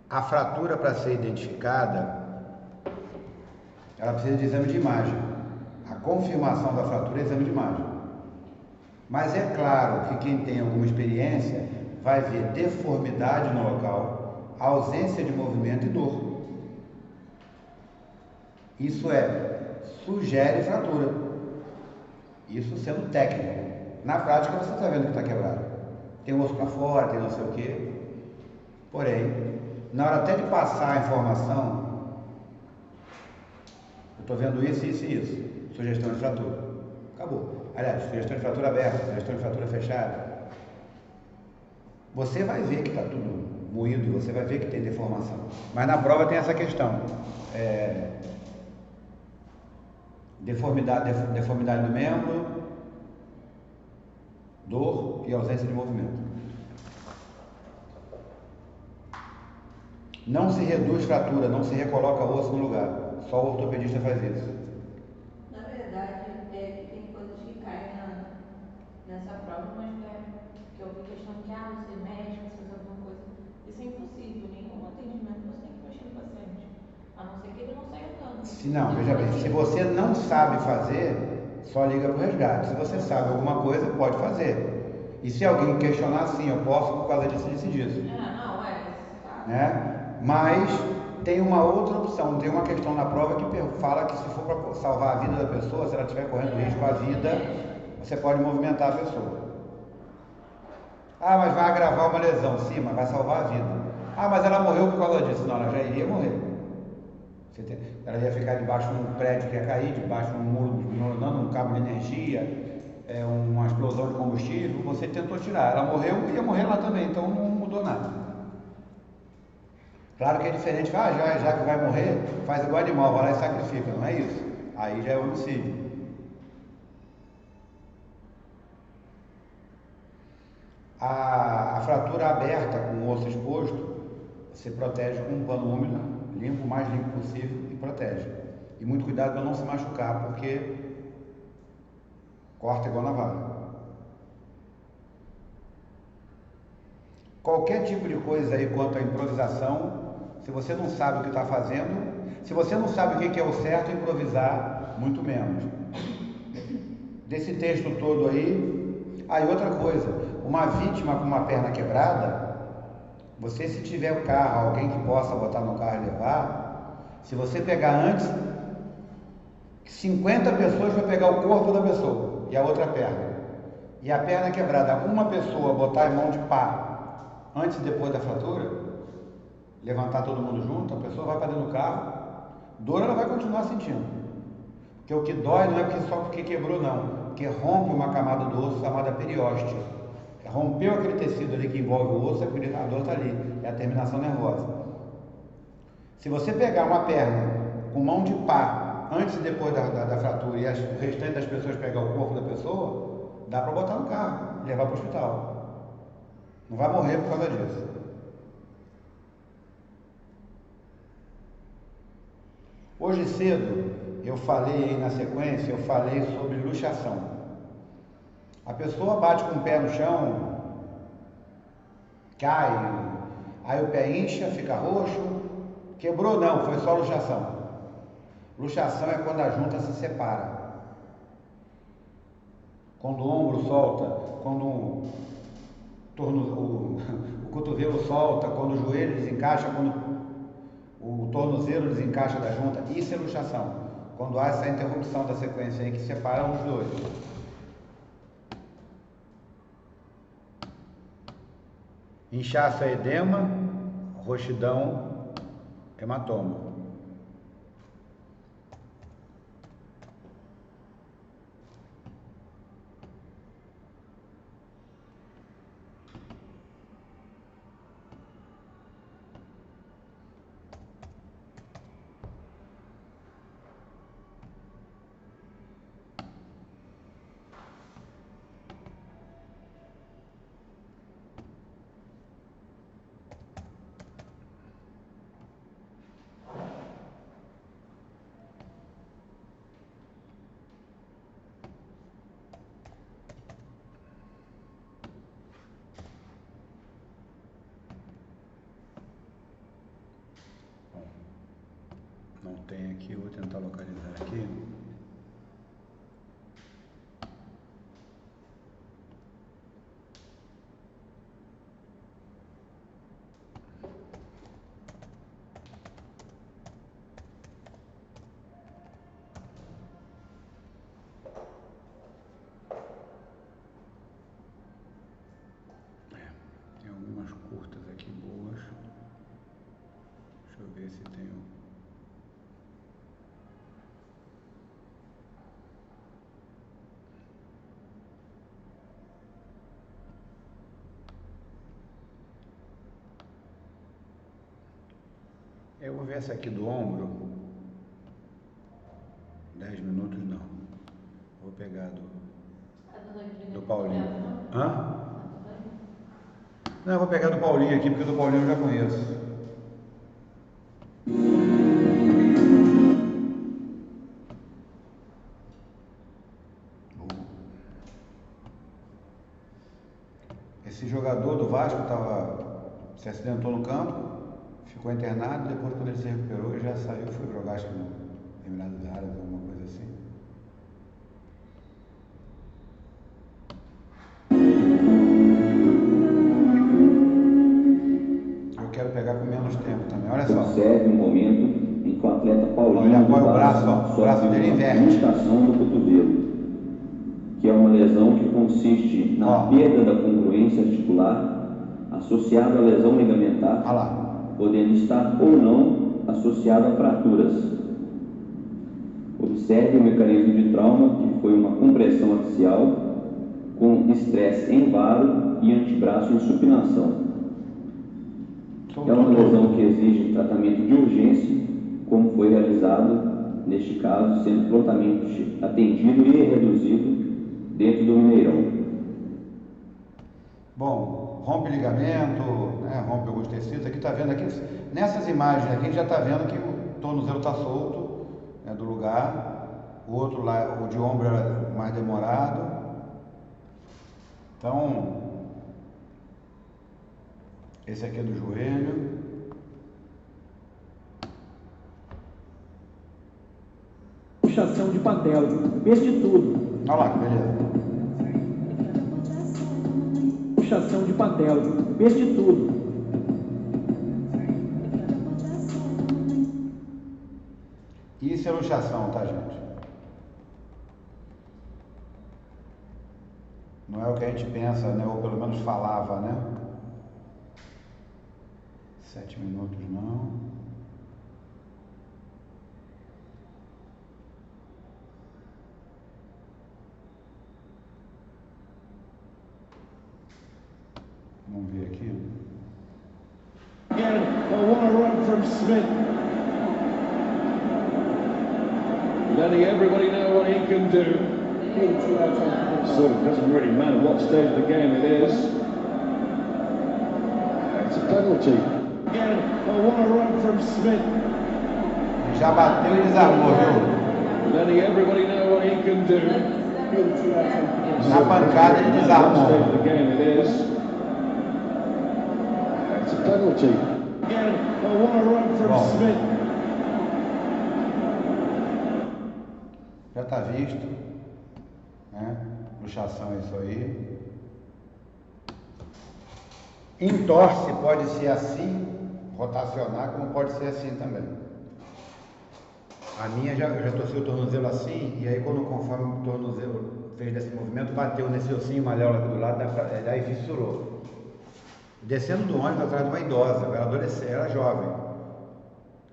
A fratura, para ser identificada, ela precisa de exame de imagem. A confirmação da fratura é exame de imagem. Mas é claro que quem tem alguma experiência vai ver deformidade no local, ausência de movimento e dor. Isso sugere fratura. Isso sendo técnico. Na prática você está vendo que está quebrado. Tem osso para fora, tem não sei o quê. Porém, na hora até de passar a informação, eu estou vendo isso, isso e isso. Sugestão de fratura. Acabou. Aliás, sugestão de fratura aberta, sugestão de fratura fechada. Você vai ver que está tudo moído, você vai ver que tem deformação. Mas na prova tem essa questão. Deformidade do membro, dor e ausência de movimento. Não se reduz fratura, não se recoloca osso no lugar. Só o ortopedista faz isso. Na verdade, tem coisas que caem nessa prova, mas que eu vi questão que você mexe, você faz alguma coisa. Isso é impossível. Nenhum atendimento você tem que mexer no paciente. A não ser que ele não saia andando. Não, veja bem, se você não sabe fazer, só liga para o resgate. Se você sabe alguma coisa, pode fazer. E se alguém questionar, sim, eu posso por causa disso, disso. Né? Mas tem uma outra opção, tem uma questão na prova que fala que se for para salvar a vida da pessoa, se ela estiver correndo risco à vida, você pode movimentar a pessoa. Ah, mas vai agravar uma lesão, sim, mas vai salvar a vida. Ah, mas ela morreu por causa disso. Não, ela já iria morrer. Ela ia ficar debaixo de um prédio que ia cair, debaixo de um muro desmoronando, um cabo de energia, uma explosão de combustível, você tentou tirar. Ela morreu e ia morrer lá também, então não mudou nada. Claro que é diferente, já que vai morrer, faz igual animal, vai lá e sacrifica, não é isso? Aí já é homicídio. A fratura aberta com o osso exposto, você protege com um pano úmido, limpo, o mais limpo possível e protege. E muito cuidado para não se machucar, porque corta igual navalha. Qualquer tipo de coisa aí quanto à improvisação, se você não sabe o que está fazendo, se você não sabe o que é o certo, improvisar, muito menos. Desse texto todo aí, e outra coisa, uma vítima com uma perna quebrada, você se tiver o carro, alguém que possa botar no carro e levar, se você pegar antes, 50 pessoas vai pegar o corpo da pessoa e a outra perna. E a perna quebrada, uma pessoa botar em mão de pá antes e depois da fratura, levantar todo mundo junto, a pessoa vai para dentro do carro, dor ela vai continuar sentindo. Porque o que dói não é só porque quebrou, não, porque rompe uma camada do osso chamada periósteo. Rompeu aquele tecido ali que envolve o osso, a dor está ali, é a terminação nervosa. Se você pegar uma perna com mão de pá antes e depois da fratura e o restante das pessoas pegar o corpo da pessoa, dá para botar no carro e levar para o hospital. Não vai morrer por causa disso. Hoje cedo, eu falei aí na sequência, eu falei sobre luxação. A pessoa bate com o pé no chão, cai, aí o pé incha, fica roxo, quebrou não, foi só luxação. Luxação é quando a junta se separa. Quando o ombro solta, quando o cotovelo solta, quando o joelho desencaixa, quando o tornozelo desencaixa da junta, isso é luxação. Quando há essa interrupção da sequência aí que separa os dois. Inchaço é edema, roxidão, hematoma. tem aqui, eu vou tentar localizar aqui. Tem algumas curtas aqui boas. Deixa eu ver se tem um. Eu vou ver essa aqui do ombro. 10 minutos não. Vou pegar do Paulinho. Hã? Não, eu vou pegar do Paulinho aqui, porque do Paulinho eu já conheço. Esse jogador do Vasco se acidentou no campo, ficou internado, depois quando ele se recuperou, ele já saiu, foi para o Vasco no Emirados Árabes, alguma coisa assim. Eu quero pegar com menos tempo também, olha só. Observe um momento em que o atleta Paulinho ele apoia o braço, ó, o braço dele inverte. Luxação do cotovelo, que é uma lesão que consiste na perda da congruência articular associada à lesão ligamentar, podendo estar ou não associada a fraturas. Observe o mecanismo de trauma, que foi uma compressão axial com estresse em varo e antebraço em supinação. É uma lesão que exige tratamento de urgência, como foi realizado neste caso, sendo prontamente atendido e reduzido dentro do Mineirão. Bom, rompe ligamento, né, rompe alguns tecidos. Aqui está vendo aqui, nessas imagens aqui a gente já está vendo que o tornozelo está solto, né, do lugar. O outro lá, o de ombro era mais demorado. Então, esse aqui é do joelho. Luxação de patela, fez de tudo. Olha lá, que beleza. Luxação de patela, fez de tudo. Isso é luxação, tá, gente? Não é o que a gente pensa, né? Ou pelo menos falava, né? 7 minutos não. Vamos ver aqui. Again, what a run from Smith. Letting everybody know what he can do. Sort of doesn't really matter what stage of the game it is. It's a penalty. Again, what a run from Smith. Já bateu e desarmou, viu? Letting everybody know what he can do. Na pancada ele desarmou. What stage of the game it is. It's a penalty. Again, what a run from Smith. Já está visto, né? Luxação é isso aí. Entorse pode ser assim, rotacionar, como pode ser assim também. A minha eu já torci o tornozelo assim, e aí conforme o tornozelo fez desse movimento, bateu nesse ossinho malhão aqui do lado, daí fissurou. Descendo do ônibus atrás de uma idosa, eu era adolescente, era jovem.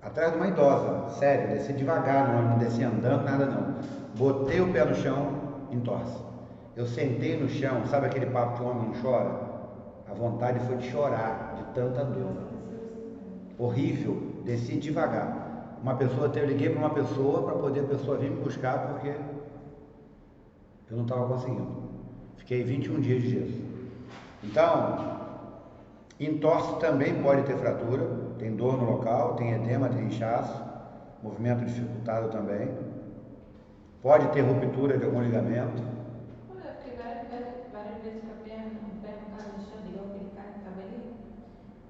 Atrás de uma idosa, sério, desci devagar no ônibus, não desci andando, nada não. Botei o pé no chão, entorse. Eu sentei no chão, sabe aquele papo que o homem não chora? A vontade foi de chorar, de tanta dor. Horrível, desci devagar. Eu liguei para uma pessoa para poder a pessoa vir me buscar porque eu não estava conseguindo. Fiquei 21 dias de gesso. Então, entorse também pode ter fratura, tem dor no local, tem edema, tem inchaço, movimento dificultado também. Pode ter ruptura de algum ligamento. Eu fiquei várias vezes com a perna, o pé não estava mexendo, igual aquele cara que estava ali.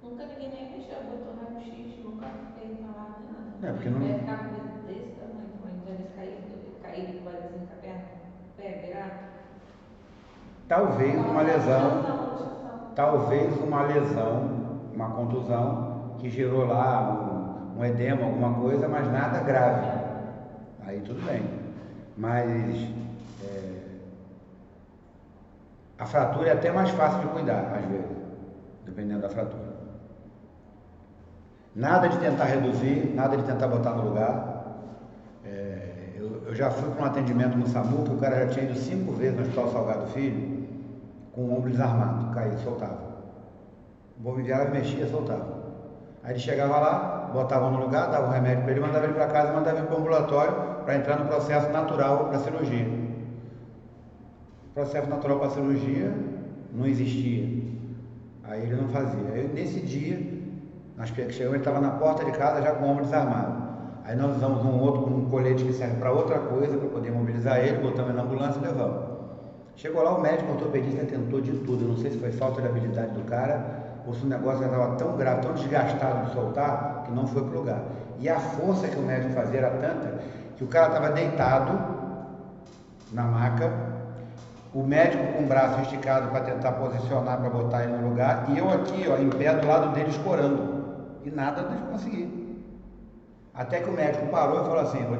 Nunca ninguém nem mexeu, botou raio-x, nunca fiquei falando nada. É, porque não... O pé ficava caído com assim com a perna, pé virado? Talvez uma lesão, uma contusão que gerou lá um edema, alguma coisa, mas nada grave. Aí tudo bem. Mas a fratura é até mais fácil de cuidar, às vezes, dependendo da fratura. Nada de tentar reduzir, nada de tentar botar no lugar. Eu já fui para um atendimento no SAMU, que o cara já tinha ido 5 vezes no Hospital Salgado Filho, com o ombro desarmado, caía, soltava. O bom enviava, mexia, soltava. Aí ele chegava lá, botava no lugar, dava um remédio para ele, mandava ele para casa, mandava ele para o ambulatório para entrar no processo natural para cirurgia. O processo natural para cirurgia não existia. Aí ele não fazia. Aí, nesse dia, nós chegamos, ele estava na porta de casa já com o ombro desarmado. Aí nós usamos um colete que serve para outra coisa, para poder mobilizar ele, botamos ele na ambulância e levamos. Chegou lá, o médico ortopedista tentou de tudo. Eu não sei se foi falta de habilidade do cara ou se o negócio já estava tão grave, tão desgastado de soltar, que não foi para o lugar. E a força que o médico fazia era tanta que o cara estava deitado na maca, o médico com o braço esticado para tentar posicionar, para botar ele no lugar, e eu aqui, ó, em pé do lado dele, escorando. E nada de conseguir. Até que o médico parou e falou assim: vou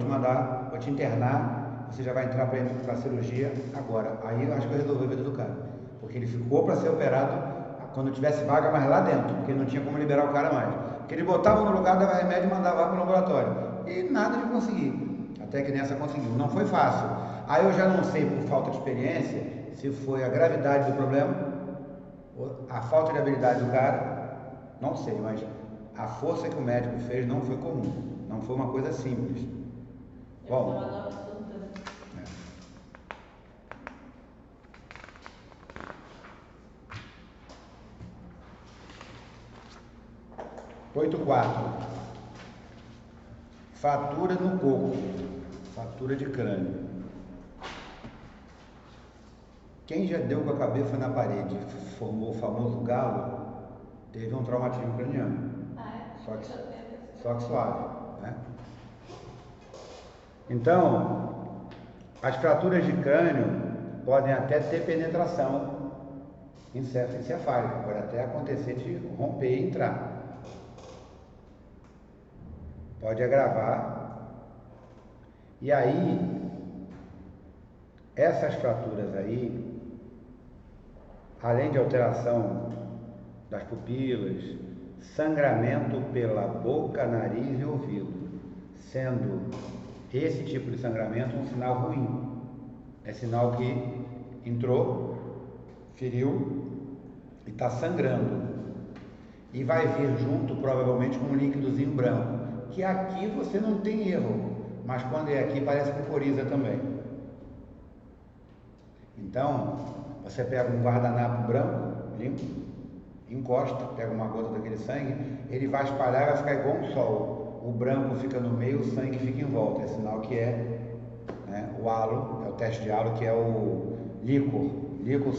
te internar, você já vai entrar para a cirurgia agora. Aí eu acho que eu resolvi a vida do cara, porque ele ficou para ser operado quando tivesse vaga mais lá dentro, porque não tinha como liberar o cara mais. Porque ele botava no lugar, dava remédio e mandava lá para o laboratório. E nada de conseguir. Até que nessa conseguiu. Não foi fácil. Aí eu já não sei, por falta de experiência, se foi a gravidade do problema, a falta de habilidade do cara, não sei, mas a força que o médico fez não foi comum. Não foi uma coisa simples. Bom. 8.4. Fratura no coco, fratura de crânio. Quem já deu com a cabeça na parede e formou o famoso galo, teve um traumatismo craniano. Só que suave, né? Então, as fraturas de crânio podem até ter penetração encefálica, pode até acontecer de romper e entrar. Pode agravar. E aí, essas fraturas aí, além de alteração das pupilas, sangramento pela boca, nariz e ouvido, sendo esse tipo de sangramento um sinal ruim. É sinal que entrou, feriu e está sangrando. E vai vir junto, provavelmente, com um líquidozinho branco, que aqui você não tem erro, mas quando é aqui parece que poriza também. Então, você pega um guardanapo branco, limpo, encosta, pega uma gota daquele sangue, ele vai espalhar e vai ficar igual um sol. O branco fica no meio, o sangue fica em volta. É sinal que é, né, o halo, é o teste de halo, que é o líquor, líquido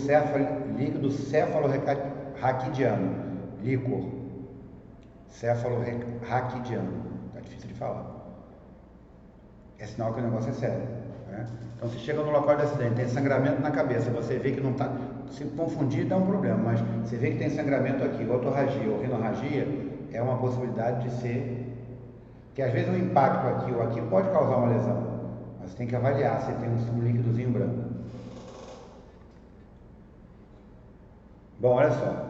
cefalorraquidiano, líquor cefalorraquidiano. Tá difícil de falar. É sinal que o negócio é sério, né? Então, se chega no local de acidente, tem sangramento na cabeça, você vê que não está, se confundir dá um problema, mas você vê que tem sangramento aqui, otorragia ou rinorragia, é uma possibilidade de ser, que às vezes um impacto aqui ou aqui pode causar uma lesão, mas você tem que avaliar se tem um líquidozinho branco. Bom, olha só,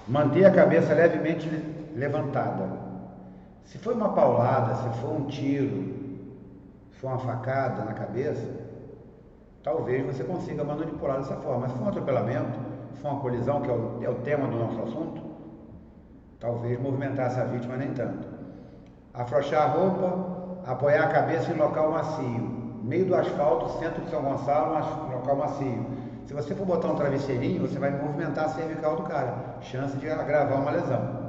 manter a cabeça levemente levantada. Se foi uma paulada, se for um tiro, se for uma facada na cabeça, talvez você consiga manipular dessa forma. Mas se for um atropelamento, se for uma colisão, que é o tema do nosso assunto, talvez movimentar essa vítima nem tanto. Afrouxar a roupa, apoiar a cabeça em local macio. Meio do asfalto, centro de São Gonçalo, um local macio. Se você for botar um travesseirinho, você vai movimentar a cervical do cara. Chance de agravar uma lesão.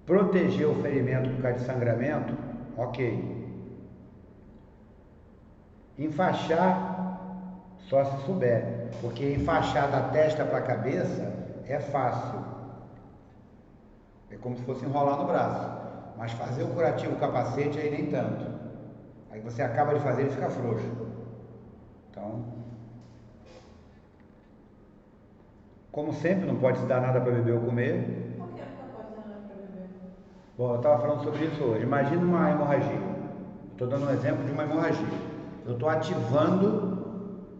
Proteger o ferimento por causa de sangramento, ok. Enfaixar, só se souber, porque enfaixar da testa para a cabeça é fácil. É como se fosse enrolar no braço. Mas fazer o curativo capacete aí nem tanto. Aí você acaba de fazer, ele fica frouxo. Então, como sempre, não pode se dar nada para beber ou comer. Por que não pode dar nada para beber? Bom, eu estava falando sobre isso hoje. Imagina uma hemorragia. Estou dando um exemplo de uma hemorragia. Eu estou ativando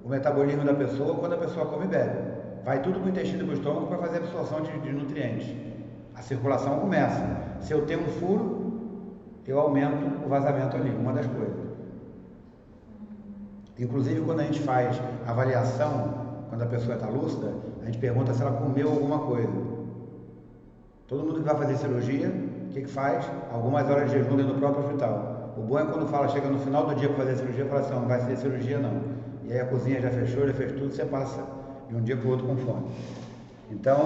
o metabolismo da pessoa quando a pessoa come e bebe. Vai tudo para o intestino e para o estômago para fazer a absorção de nutrientes. A circulação começa. Se eu tenho um furo, eu aumento o vazamento ali, uma das coisas. Inclusive, quando a gente faz avaliação, quando a pessoa está lúcida, a gente pergunta se ela comeu alguma coisa. Todo mundo que vai fazer cirurgia, o que faz? Algumas horas de jejum dentro do próprio hospital. O bom é quando chega no final do dia para fazer a cirurgia, fala assim, não vai ser cirurgia não. E aí a cozinha já fechou, já fez tudo, você passa de um dia para o outro com fome. Então,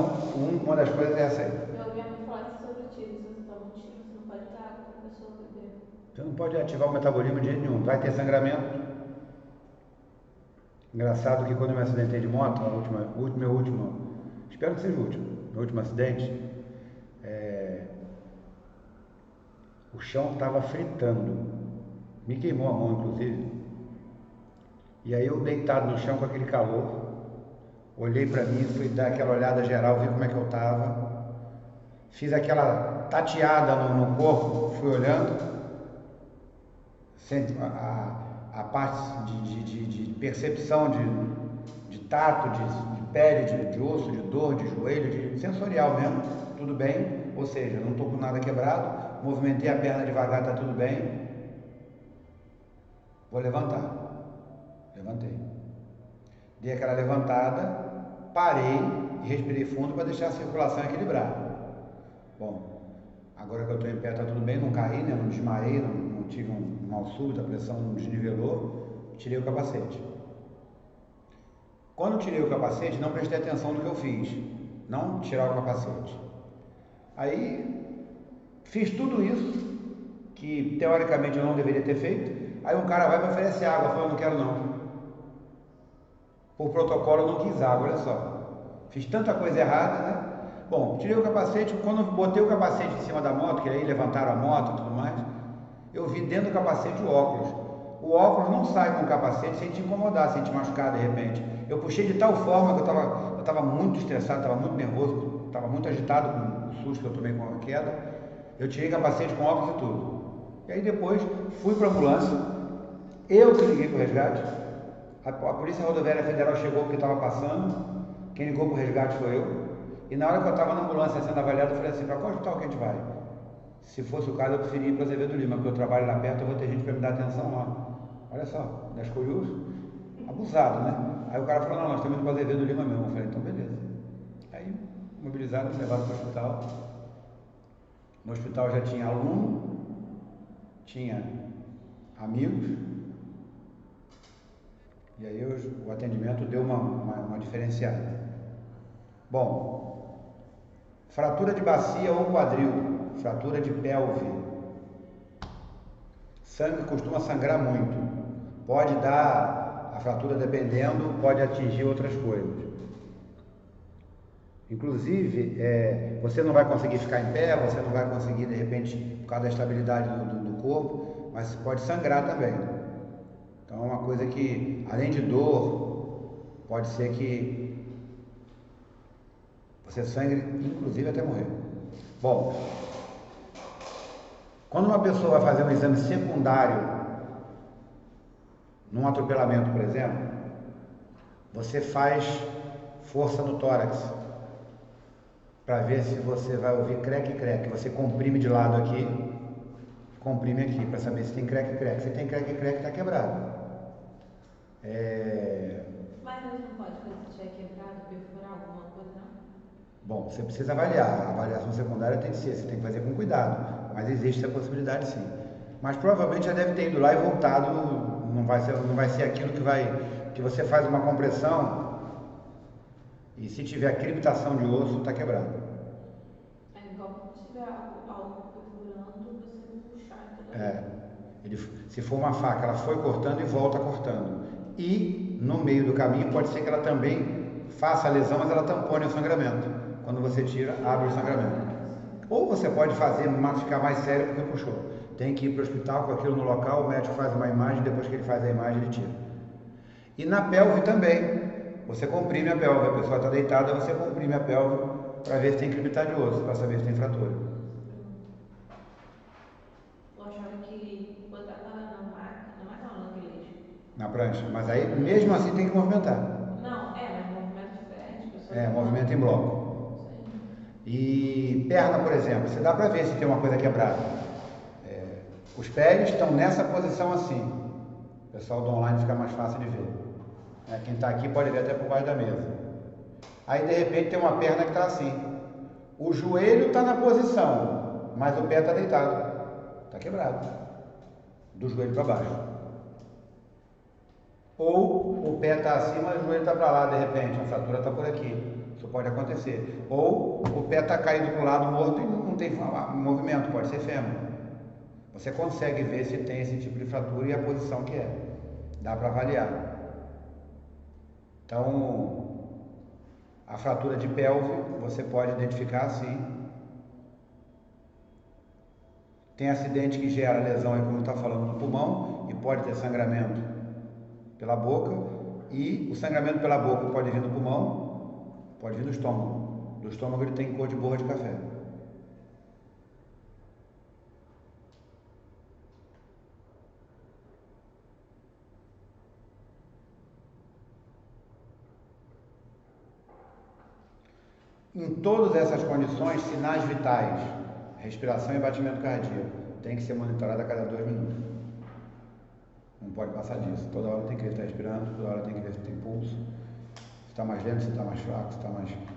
uma das coisas é essa aí. Eu ouvi alguém falar sobre o tiro. Se você toma um tiro, você não pode dar água para a pessoa beber. Você não pode ativar o metabolismo de jeito nenhum. Vai ter sangramento. Engraçado que quando eu me acidentei de moto, meu último, espero que seja o último, meu último acidente, o chão estava fritando. Me queimou a mão, inclusive. E aí eu deitado no chão com aquele calor, olhei para mim, fui dar aquela olhada geral, vi como é que eu estava, fiz aquela tateada no corpo, fui olhando, a parte de percepção de tato, de pele, de osso, de dor, de joelho, de sensorial mesmo, tudo bem, ou seja, não estou com nada quebrado, movimentei a perna devagar, está tudo bem, vou levantar. Levantei. Dei aquela levantada, parei e respirei fundo para deixar a circulação equilibrada. Bom, agora que eu estou em pé está tudo bem, não caí, né? Não desmaiei, não tive um mal súbito, a pressão não desnivelou, tirei o capacete. Quando tirei o capacete, não prestei atenção no que eu fiz, não tirar o capacete. Aí, fiz tudo isso, que teoricamente eu não deveria ter feito, aí um cara vai me oferecer água, eu falo, não quero não. Por protocolo eu não quis água, olha só. Fiz tanta coisa errada, né? Bom, tirei o capacete, quando botei o capacete em cima da moto, que aí levantaram a moto e tudo mais, eu vi dentro do capacete o óculos. O óculos não sai com o capacete sem te incomodar, sem te machucar de repente. Eu puxei de tal forma que eu estava muito estressado, estava muito nervoso, estava muito agitado com o susto que eu tomei com a queda. Eu tirei o capacete com óculos e tudo. E aí depois fui para a ambulância, eu que liguei para o resgate. A Polícia Rodoviária Federal chegou porque estava passando, quem ligou para o resgate foi eu. E na hora que eu estava na ambulância sendo avaliado, eu falei assim, para qual hospital que a gente vai? Se fosse o caso, eu preferia ir para Azevedo Lima, porque eu trabalho lá perto, eu vou ter gente para me dar atenção lá. Olha só, das curiosas, abusado, né? Aí o cara falou, não, nós estamos indo para Azevedo Lima mesmo. Eu falei, então beleza. Aí, mobilizaram, me levaram para o hospital. No hospital já tinha aluno, tinha amigos, e aí o atendimento deu uma diferenciada. Bom, fratura de bacia ou quadril, fratura de pelve. Sangue costuma sangrar muito. Pode dar, a fratura dependendo, pode atingir outras coisas. Inclusive, você não vai conseguir ficar em pé, você não vai conseguir, de repente, por causa da estabilidade do corpo, mas pode sangrar também. Então é uma coisa que, além de dor, pode ser que você sangre, inclusive até morrer. Bom, quando uma pessoa vai fazer um exame secundário, num atropelamento, por exemplo, você faz força no tórax, para ver se você vai ouvir creque-creque. Você comprime de lado aqui, comprime aqui, para saber se tem creque-creque. Se tem creque-creque, está quebrado. Mas não pode fazer se tiver quebrado, perfurar alguma coisa, não? Bom, você precisa avaliar. A avaliação secundária tem que ser, você tem que fazer com cuidado. Mas existe essa possibilidade sim. Mas provavelmente já deve ter ido lá e voltado, não vai ser aquilo que você faz uma compressão e se tiver criptação de osso, está quebrado. É igual se tiver algo perfurando, você puxar. Se for uma faca, ela foi cortando e volta cortando. E no meio do caminho pode ser que ela também faça a lesão, mas ela tampone o sangramento. Quando você tira, abre o sangramento. Ou você pode fazer, ficar mais sério porque puxou. Tem que ir para o hospital com aquilo no local, o médico faz uma imagem, depois que ele faz a imagem, ele tira. E na pelve também. Você comprime a pelve, a pessoa está deitada, você comprime a pelve para ver se tem crepitade de osso, para saber se tem fratura. Eu achava que botava na máquina não, naquele eixo. Na prancha, mas aí mesmo assim tem que movimentar. Não, mas movimento diferente. Movimento em bloco. E perna, por exemplo, você dá para ver se tem uma coisa quebrada. Os pés estão nessa posição assim. O pessoal do online fica mais fácil de ver. Quem está aqui pode ver até por baixo da mesa. Aí de repente tem uma perna que está assim. O joelho está na posição, mas o pé está deitado. Está quebrado. Do joelho para baixo. Ou o pé está acima e o joelho está para lá de repente. A fratura está por aqui. Isso pode acontecer. Ou o pé está caído para o lado morto e não tem movimento, pode ser fêmur. Você consegue ver se tem esse tipo de fratura e a posição que é. Dá para avaliar. Então, a fratura de pelve você pode identificar assim. Tem acidente que gera lesão, como está falando, no pulmão e pode ter sangramento pela boca. E o sangramento pela boca pode vir no pulmão, pode vir no estômago. Do estômago ele tem cor de borra de café. Em todas essas condições, sinais vitais, respiração e batimento cardíaco, tem que ser monitorado a cada 2 minutos. Não pode passar disso. Toda hora tem que ver se está respirando, toda hora tem que ver se tem pulso, se está mais lento, se está mais fraco, se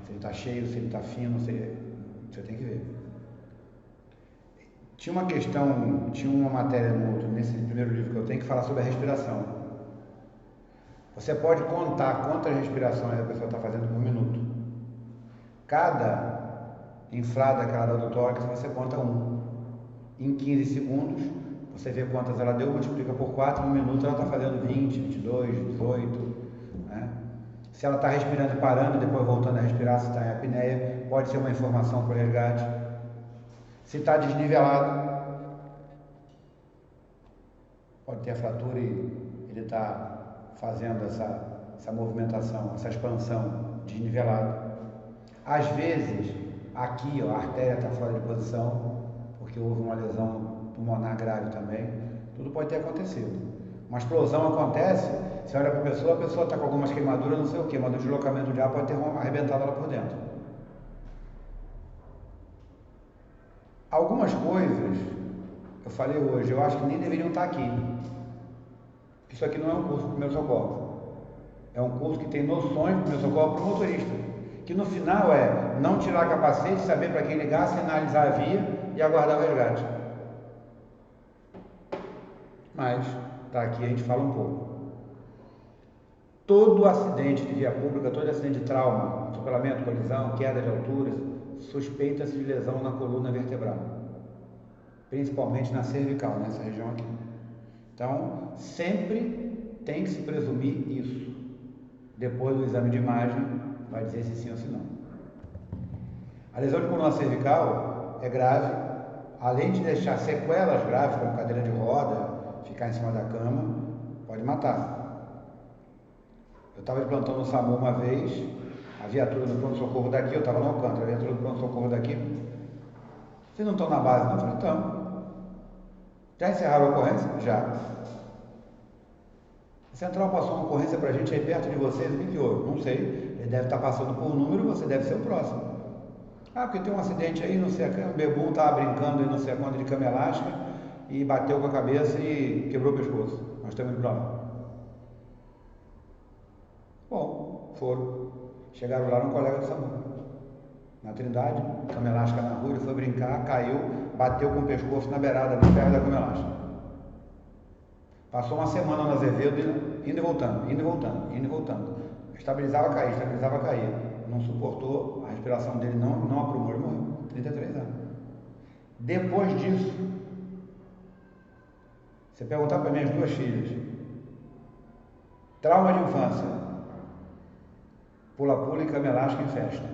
ele está cheio, se ele está fino, você tem que ver. Tinha uma matéria nesse primeiro livro que eu tenho que falar sobre a respiração. Você pode contar quantas respirações a pessoa está fazendo por minuto. Cada inflada que ela dá do tórax, você conta 1. Em 15 segundos, você vê quantas ela deu, multiplica por 4, no minuto ela está fazendo 20, 22, 18. Né? Se ela está respirando e parando, depois voltando a respirar, se está em apneia, pode ser uma informação para o resgate. Se está desnivelado, pode ter a fratura e ele está fazendo essa movimentação, essa expansão desnivelada. Às vezes, aqui a artéria está fora de posição, porque houve uma lesão pulmonar grave também. Tudo pode ter acontecido. Uma explosão acontece, você olha para a pessoa está com algumas queimaduras, não sei o que, mas o deslocamento de ar pode ter arrebentado ela por dentro. Algumas coisas, eu falei hoje, eu acho que nem deveriam estar aqui. Isso aqui não é um curso de primeiro socorro. É um curso que tem noções de primeiro socorro para o motorista. Que no final é não tirar capacete, saber para quem ligar, sinalizar a via e aguardar o resgate. Mas, tá aqui, a gente fala um pouco. Todo acidente de via pública, todo acidente de trauma, atropelamento, colisão, queda de altura, suspeita-se de lesão na coluna vertebral. Principalmente na cervical, nessa região aqui. Então, sempre tem que se presumir isso. Depois do exame de imagem, vai dizer se sim ou se não. A lesão de coluna cervical é grave, além de deixar sequelas graves, como cadeira de roda, ficar em cima da cama, pode matar. Eu estava de plantão no SAMU uma vez, a viatura do pronto-socorro daqui, eu estava no Alcântara, a viatura do pronto-socorro daqui, vocês não estão na base não? Eu falei, então. Já encerraram a ocorrência? Já. A central passou uma ocorrência para a gente aí perto de vocês, o que houve? Não sei. Ele deve estar passando por um número, você deve ser o próximo. Ah, porque tem um acidente aí, não sei, o bebum estava brincando e não sei quando de cama elástica e bateu com a cabeça e quebrou o pescoço. Nós estamos indo para lá. Bom, foram. Chegaram lá no colega do SAMU. Na Trindade, cama elástica na rua, ele foi brincar, caiu, bateu com o pescoço na beirada, no ferro da cama elástica. Passou uma semana no Azevedo, indo e voltando, indo e voltando, indo e voltando. Estabilizava, caía. Não suportou, a respiração dele não aprumou, ele morreu. 33 anos. Depois disso, você perguntar para minhas 2 filhas, trauma de infância, pula-pula e cama elástica em festa.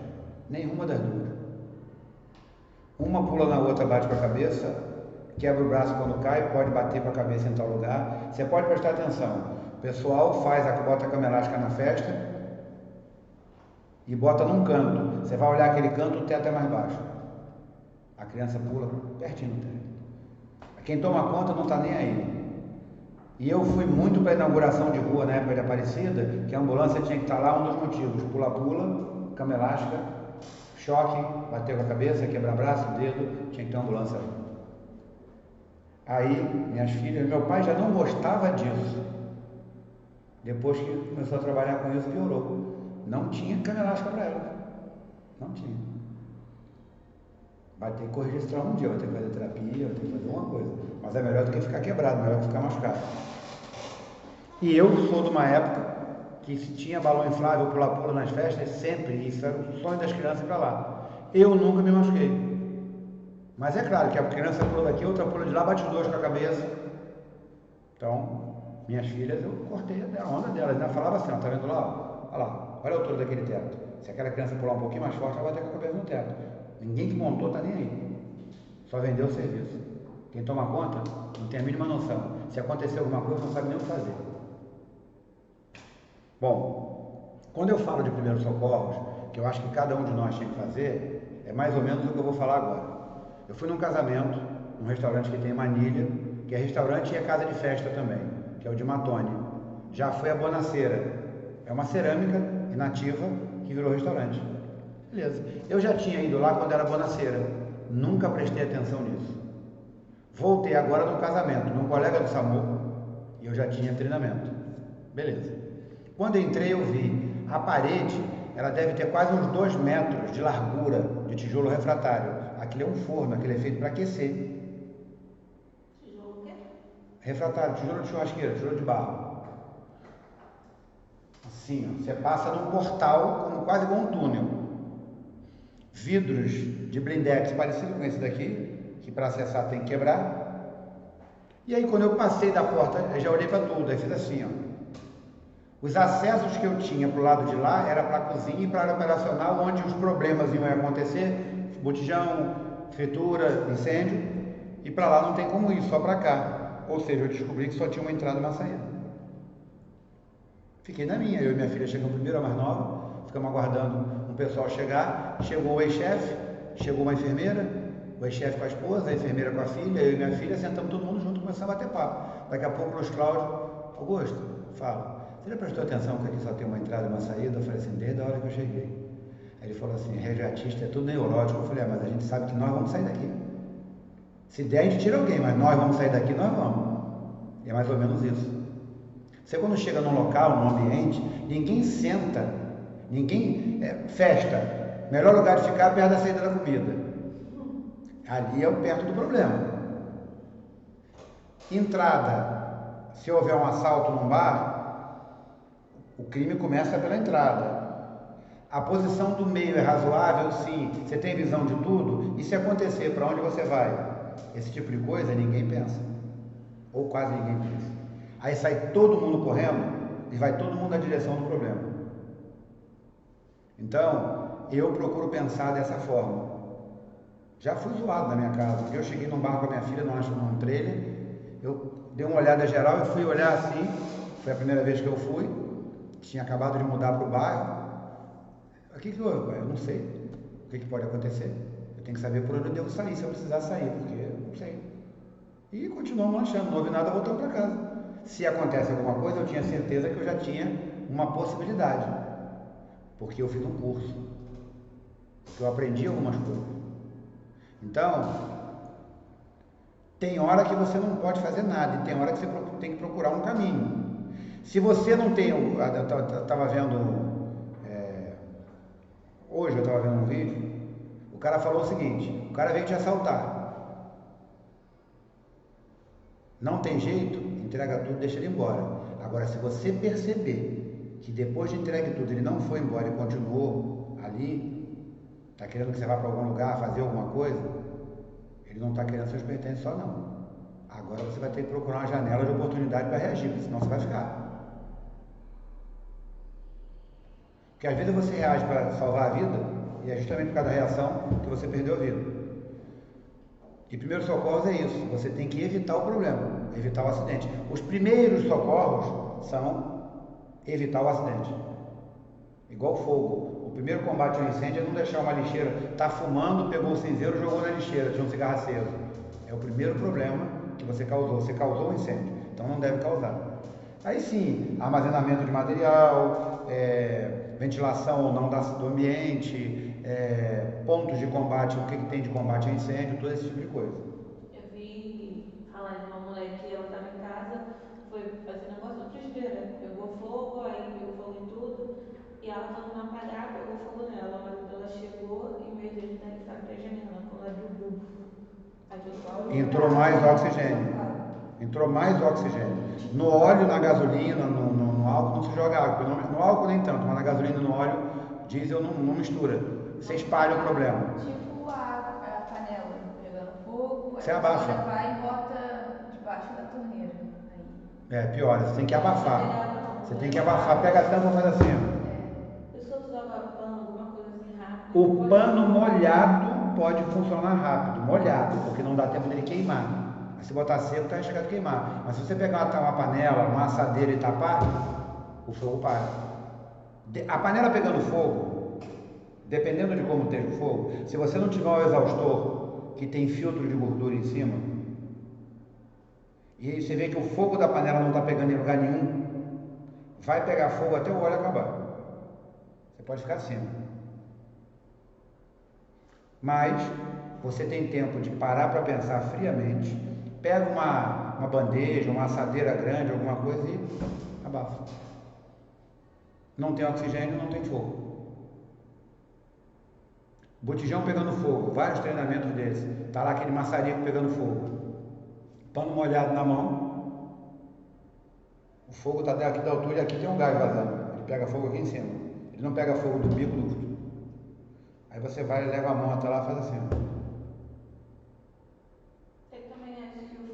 Nenhuma das 2. uma pula na outra, bate com a cabeça, quebra o braço quando cai, pode bater com a cabeça em tal lugar. Você pode prestar atenção. O pessoal bota a cama elástica na festa e bota num canto. Você vai olhar aquele canto, o teto é mais baixo. A criança pula pertinho do teto. Quem toma conta não está nem aí. E eu fui muito para a inauguração de rua na época de Aparecida, que a ambulância tinha que estar lá, um dos motivos: pula-pula, cama elástica, choque, bater com a cabeça, quebrar braço, dedo, tinha que ter uma ambulância ali. Aí, minhas filhas, meu pai já não gostava disso. Depois que começou a trabalhar com isso, piorou. Não tinha cama elástica para ela. Não tinha. Vai ter que corrigir esse trauma um dia, vai ter que fazer terapia, vai ter que fazer alguma coisa. Mas é melhor do que ficar quebrado, melhor do que ficar machucado. E eu sou de uma época que se tinha balão inflável, pula-pula nas festas, sempre, isso era o sonho das crianças para lá. Eu nunca me machuquei. Mas é claro que a criança pula daqui, outra pula de lá, bate os dois com a cabeça. Então, minhas filhas, eu cortei a onda delas, ainda falava assim, ó, tá vendo lá? Olha lá, olha a altura daquele teto. Se aquela criança pular um pouquinho mais forte, ela vai bater com a cabeça no teto. Ninguém que montou tá nem aí. Só vendeu o serviço. Quem toma conta não tem a mínima noção. Se acontecer alguma coisa, não sabe nem o que fazer. Bom, quando eu falo de primeiros socorros, que eu acho que cada um de nós tinha que fazer, é mais ou menos o que eu vou falar agora. Eu fui num casamento, num restaurante que tem em Manilha, que é restaurante e é casa de festa também, que é o de Matone. Já fui a Bonaceira. É uma cerâmica inativa que virou restaurante. Beleza. Eu já tinha ido lá quando era Bonaceira. Nunca prestei atenção nisso. Voltei agora no casamento, num colega do SAMU, e eu já tinha treinamento. Beleza. Quando eu entrei, eu vi a parede, ela deve ter quase uns 2 metros de largura de tijolo refratário. Aquilo é um forno, aquele é feito para aquecer. Tijolo o quê? Refratário, tijolo de churrasqueira, tijolo de barro. Assim, ó, você passa num portal, como quase igual um túnel. Vidros de blindex parecido com esse daqui, que para acessar tem que quebrar. E aí quando eu passei da porta, eu já olhei para tudo, aí fiz assim, ó. Os acessos que eu tinha para o lado de lá era para a cozinha e para a área operacional, onde os problemas iam acontecer, botijão, fritura, incêndio, e para lá não tem como ir, só para cá. Ou seja, eu descobri que só tinha uma entrada e uma saída. Fiquei na minha, eu e minha filha chegamos primeiro, a mais nova, ficamos aguardando um pessoal chegar, chegou o ex-chefe, chegou uma enfermeira, o ex-chefe com a esposa, a enfermeira com a filha, eu e minha filha, sentamos todo mundo junto e começamos a bater papo. Daqui a pouco o Luiz Cláudio: Augusto, fala, você já prestou atenção que aqui só tem uma entrada e uma saída? Eu falei assim: desde a hora que eu cheguei. Aí ele falou assim: resgatista é tudo neurótico. Eu falei: mas a gente sabe que nós vamos sair daqui. Se der, a gente tira alguém, mas nós vamos sair daqui, nós vamos. E é mais ou menos isso. Você quando chega num local, num ambiente, ninguém senta, festa. Melhor lugar de ficar é perto da saída da comida. Ali é perto do problema. Entrada. Se houver um assalto num bar, o crime começa pela entrada. A posição do meio é razoável, sim. Você tem visão de tudo. E se acontecer, para onde você vai? Esse tipo de coisa ninguém pensa. Ou quase ninguém pensa. Aí sai todo mundo correndo e vai todo mundo na direção do problema. Então, eu procuro pensar dessa forma. Já fui zoado na minha casa. Eu cheguei num bar com a minha filha, num trailer. Eu dei uma olhada geral e fui olhar assim. Foi a primeira vez que eu fui. Tinha acabado de mudar para o bairro. O que houve, pai? Eu não sei. O que pode acontecer? Eu tenho que saber por onde eu devo sair, se eu precisar sair, porque eu não sei. E continuamos lanchando, não houve nada, voltando para casa. Se acontece alguma coisa, eu tinha certeza que eu já tinha uma possibilidade. Porque eu fiz um curso. Porque eu aprendi algumas coisas. Então, tem hora que você não pode fazer nada, e tem hora que você tem que procurar um caminho. Se você não tem... Eu estava vendo... Hoje eu estava vendo um vídeo, o cara falou o seguinte: o cara veio te assaltar. Não tem jeito, entrega tudo, deixa ele embora. Agora, se você perceber que depois de entregue tudo ele não foi embora e continuou ali, está querendo que você vá para algum lugar fazer alguma coisa, ele não está querendo seus pertences só não. Agora você vai ter que procurar uma janela de oportunidade para reagir, porque senão você vai ficar. Porque às vezes você reage para salvar a vida e é justamente por causa da reação que você perdeu a vida. E primeiros socorros é isso, você tem que evitar o problema, evitar o acidente. Os primeiros socorros são evitar o acidente. Igual fogo. O primeiro combate ao incêndio é não deixar uma lixeira, tá fumando, pegou o cinzeiro e jogou na lixeira, tinha um cigarro aceso. É o primeiro problema que você causou um incêndio, então não deve causar. Aí sim, armazenamento de material, ventilação ou não do ambiente, pontos de combate, o que tem de combate a incêndio, todo esse tipo de coisa. Eu vi falar de uma mulher que ela estava em casa, foi fazer negócio de frigideira, pegou fogo, aí pegou fogo em tudo, e ela falou não apagar, pegou fogo nela. O marido dela chegou e, em vez de ajudar, ele foi abrir a janela, quando abriu o bulbo. Entrou mais oxigênio. Entrou mais oxigênio. No óleo, na gasolina, no álcool não se joga água. No álcool nem tanto, mas na gasolina e no óleo, diesel não mistura. Você espalha o problema. Tipo a panela pegando fogo, você abafa. Você vai e bota debaixo da torneira. Aí. Pior, você tem que abafar. Você tem que abafar. Pega a tampa e faz assim. Se eu usava pano, alguma coisa assim rápida. O pano molhado pode funcionar rápido, molhado, porque não dá tempo dele queimar. Mas se botar seco, tá chegando a queimar. Mas se você pegar uma panela, uma assadeira e tapar, o fogo para. A panela pegando fogo, dependendo de como esteja o fogo, se você não tiver um exaustor que tem filtro de gordura em cima, e aí você vê que o fogo da panela não está pegando em lugar nenhum, vai pegar fogo até o óleo acabar. Você pode ficar acima. Mas você tem tempo de parar para pensar friamente, pega uma bandeja, uma assadeira grande, alguma coisa e abafa. Não tem oxigênio, não tem fogo. Botijão pegando fogo, vários treinamentos desses. Tá lá aquele maçarico pegando fogo. Pano molhado na mão. O fogo está aqui da altura e aqui tem um gás vazando. Ele pega fogo aqui em cima. Ele não pega fogo do bico do... Aí você vai, leva a mão até lá e faz assim.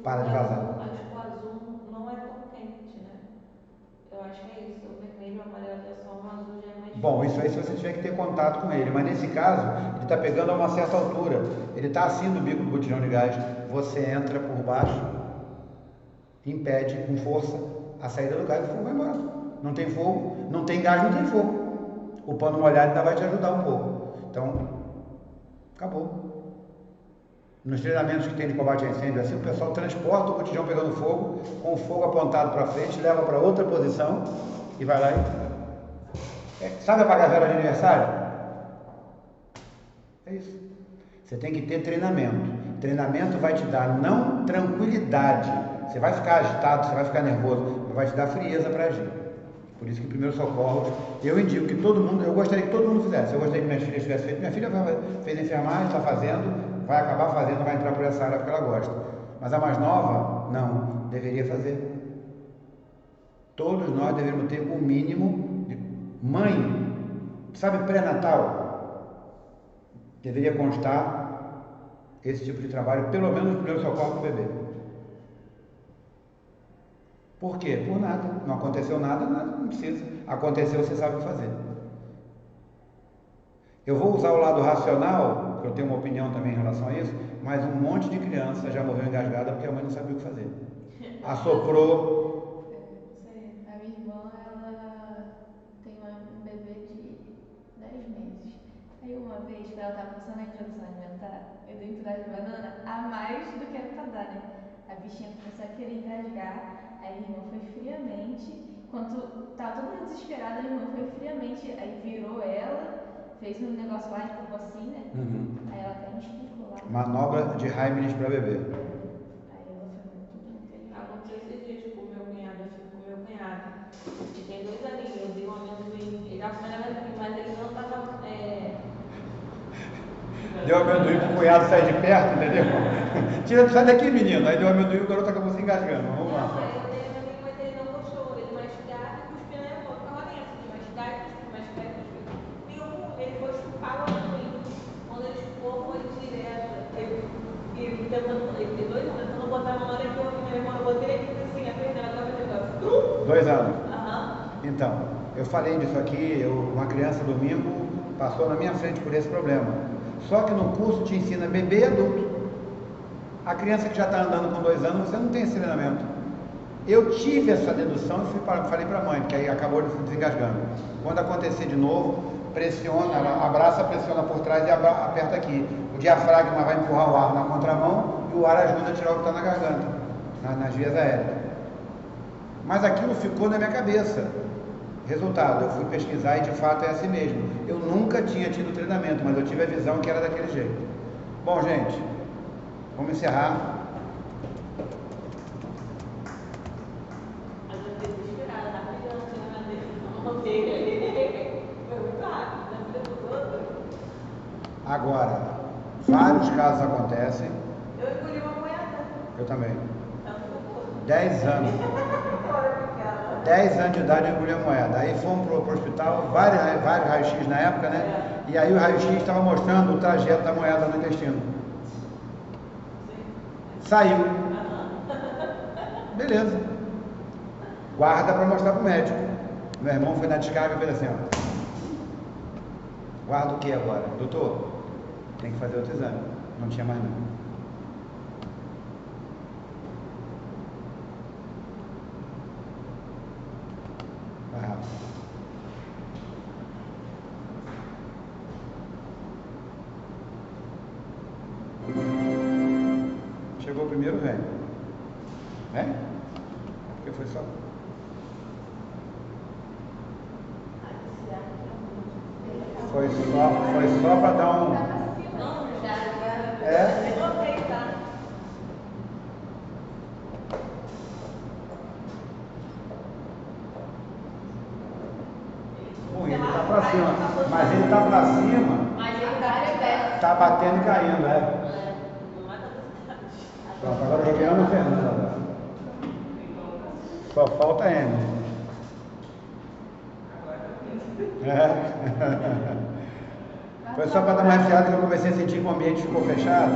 Para de vazar. Acho que o azul não é tão quente, né? Eu acho que é isso. O vermelho, o amarelo é só, o azul já é mais... Bom, isso aí se você tiver que ter contato com ele. Mas nesse caso, ele está pegando a uma certa altura. Ele está assim do bico do botijão de gás. Você entra por baixo, impede com força a saída do gás e o fogo vai embora. Não tem fogo, não tem gás, não tem fogo. O pano molhado ainda vai te ajudar um pouco. Então, acabou. Nos treinamentos que tem de combate a incêndio, assim, o pessoal transporta o botijão pegando fogo, com o fogo apontado para frente, leva para outra posição e vai lá e... Sabe apagar vela de aniversário? É isso. Você tem que ter treinamento. Treinamento vai te dar não tranquilidade. Você vai ficar agitado, você vai ficar nervoso, mas vai te dar frieza para agir. Por isso que primeiro socorro, eu indico que todo mundo, eu gostaria que todo mundo fizesse. Eu gostaria que minhas filhas tivessem feito. Minha filha fez enfermagem, está fazendo, vai acabar fazendo, vai entrar por essa área porque ela gosta. Mas a mais nova, não, deveria fazer. Todos nós deveríamos ter o mínimo de mãe, sabe, pré-natal, deveria constar esse tipo de trabalho, pelo menos no primeiro socorro para o bebê. Por quê? Por nada. Não aconteceu nada, não precisa. Aconteceu, você sabe o que fazer. Eu vou usar o lado racional, porque eu tenho uma opinião também em relação a isso, mas um monte de criança já morreu engasgada porque a mãe não sabia o que fazer. Assoprou. A minha irmã, ela tem um bebê de 10 meses. Aí uma vez, quando ela estava passando a introdução alimentar, eu dei um pedaço de banana a mais do que era para dar, né? A bichinha começou a querer engasgar. Aí a irmã foi friamente, enquanto estava todo mundo desesperado, a irmã foi friamente, aí virou ela, fez um negócio lá, empurrou assim, né? Aí ela até me explicou lá. Manobra de Heimlich para bebê. Aí ela foi muito inteligente. Aconteceu esses dias com o meu cunhado, eu fico com o meu cunhado, que tem 2 aninhos, eu dei um amendoim, ele já comeu amendoim, mas ele não estava... Deu amendoim pro cunhado sair de perto, entendeu? Tira, sai daqui, menino. Aí deu amendoim e o garoto acabou se engasgando. Vamos lá. Ele tem 2 anos, então não botar na hora que eu botei aqui assim, a perna ela tava negócio. 2 anos? Aham. Então, eu falei disso aqui, uma criança domingo passou na minha frente por esse problema. Só que no curso te ensina bebê e adulto. A criança que já está andando com 2 anos, você não tem esse treinamento. Eu tive essa dedução e falei para a mãe, que aí acabou desengasgando. Quando acontecer de novo, pressiona, ela abraça, pressiona por trás e aperta aqui. O diafragma vai empurrar o ar na contramão e o ar ajuda a tirar o que está na garganta, nas vias aéreas. Mas aquilo ficou na minha cabeça. Resultado, eu fui pesquisar e de fato é assim mesmo. Eu nunca tinha tido treinamento, mas eu tive a visão que era daquele jeito. Bom, gente, vamos encerrar. Agora, vários casos acontecem. Eu engoli uma moeda. Eu também. 10 anos. 10 anos de idade eu engoli a moeda. Aí fomos para o hospital, vários raios-x na época, né? E aí o raio-x estava mostrando o trajeto da moeda no intestino. Saiu. Beleza. Guarda para mostrar para o médico. Meu irmão foi na descarga e fez assim, ó. Guarda o que agora? Doutor, tem que fazer outro exame. Não tinha mais não. Vai rápido. Chegou o primeiro, vem. Vem? Porque foi só... Foi só para dar um... Não, já. É? Eu gostei, tá? Bom, ele tá para cima. Mas ele tá para cima. Mas ele tá reverso. Tá batendo e caindo, é? Não é da velocidade. Pronto, agora eu joguei no Fernando. Só falta M. É. Foi só para dar uma enfiada que eu comecei a sentir que o ambiente ficou fechado.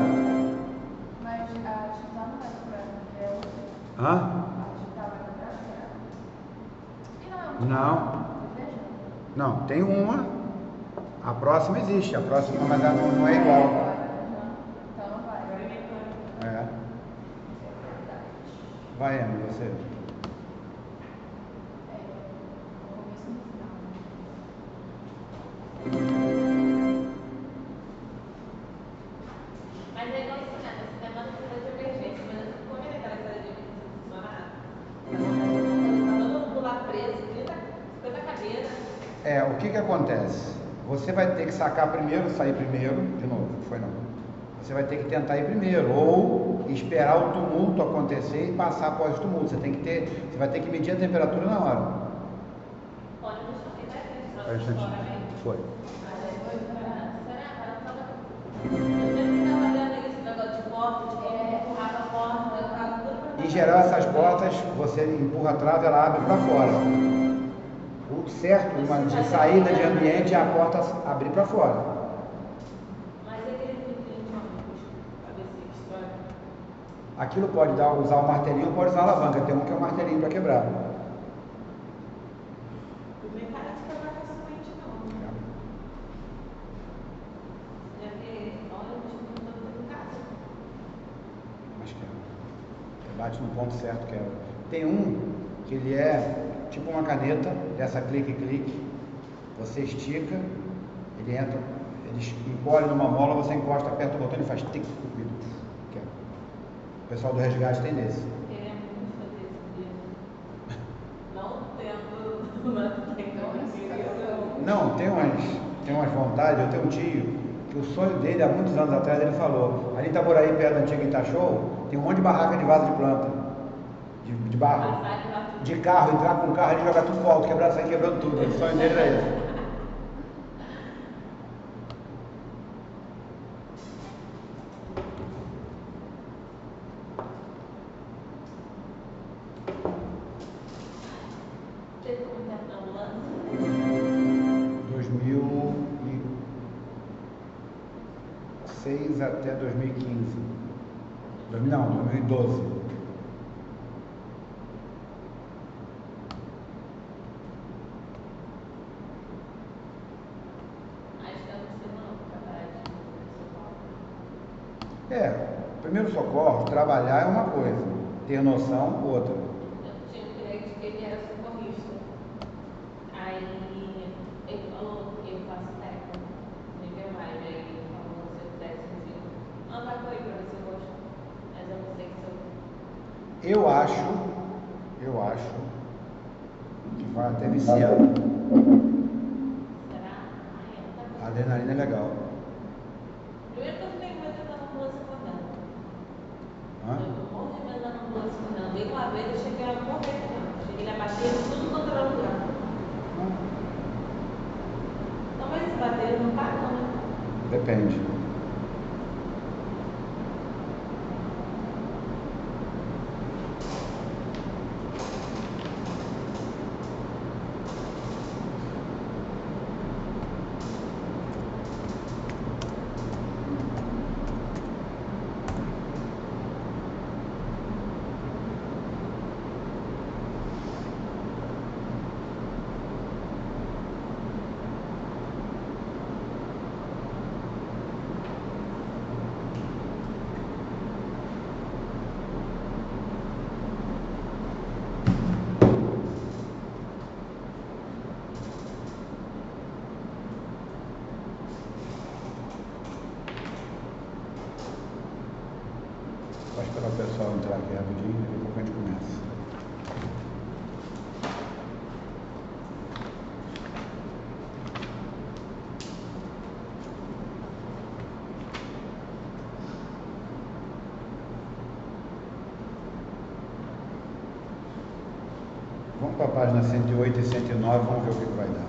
Mas a atividade não vai cobrar, porque é o... Hã? A atividade vai cobrar, será? E Não. Veja. Não, tem uma. A próxima existe, a próxima, mas ela não é igual. Então não vai. É. Vai, Emily, você. Começo no final. Mas é igual o cinema. O cinema não precisa de emergência. Mas como é aquela história de emergência funcionar? Tá todo mundo lá preso, 50 cadeiras. É, o que que acontece? Você vai ter que sacar primeiro, sair primeiro, de novo, foi não. Você vai ter que tentar ir primeiro, ou esperar o tumulto acontecer e passar após o tumulto. Você vai ter que medir a temperatura na hora. Pode deixar aqui, né? Espera um instantinho. Foi. Mas aí foi eu sempre estava olhando esse negócio de porta, de como empurrar a porta, eu ficava tudo pra Em geral, essas portas, você empurra atrás, ela abre para fora. O certo de saída de ambiente é a porta abrir para fora. Mas é aquele filme de ônibus, pra ver se destrói. Aquilo pode usar o martelinho ou pode usar a alavanca. Tem um que é o martelinho para quebrar. Não tem cara de quebrar facilmente, não. Já que ônibus não está tudo em casa. Mas quebra. Você bate no ponto certo, quebra. Tem um que ele é tipo uma caneta, dessa clique-clique. Você estica, ele entra, ele encolhe numa mola, você encosta, aperta o botão e faz tic, quebra. O pessoal do resgate tem desse. Queremos fazer isso mesmo. Não tendo, mas tem Não, tem umas vontades. Eu tenho um tio que o sonho dele, há muitos anos atrás, ele falou: ali em Itaboraí, perto da antiga Itachou, tem um monte de barraca de vaso de planta, de barro, de carro, entrar com o carro e jogar tudo pro alto, quebrar, sair quebrando tudo. O sonho dele era esse. Teve como tempo na ambulância? 2006 até 2015. Não, 2012. Acho que eu não sei não, pra parar de São Paulo. É, Primeiro socorro, trabalhar é uma coisa, ter noção, outra. Eu tinha um cliente que ele era socorrista. Aí ele falou, eu faço técnico de enfermagem. Aí ele falou, se eu pudesse andar com ele pra ver se eu gosto. Mas eu não sei se eu. Eu acho que vai até viciar. Será? A adrenalina é legal. Primeiro que eu fiquei com medo de andar na ambulância acordando. Hã? Eu morro de medo de andar na ambulância acordando. Dei uma vez, eu cheguei a morrer. Cheguei a bater em tudo quanto era lugar. Talvez se bater não tá, não, né? Depende. Vou esperar o pessoal entrar aqui rapidinho, daqui a pouco a gente começa. Vamos para a página 108 e 109, vamos ver o que vai dar.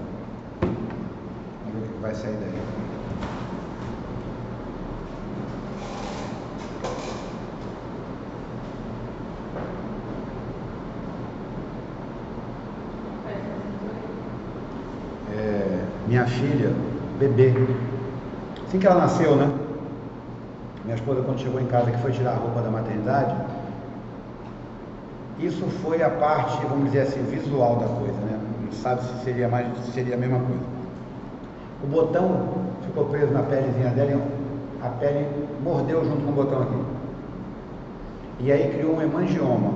Vamos ver o que vai sair daí. Minha filha, bebê, assim que ela nasceu, né? Minha esposa, quando chegou em casa, que foi tirar a roupa da maternidade, isso foi a parte, vamos dizer assim, visual da coisa, né? Não sabe se seria a mesma coisa. O botão ficou preso na pelezinha dela e a pele mordeu junto com o botão aqui. E aí criou um hemangioma.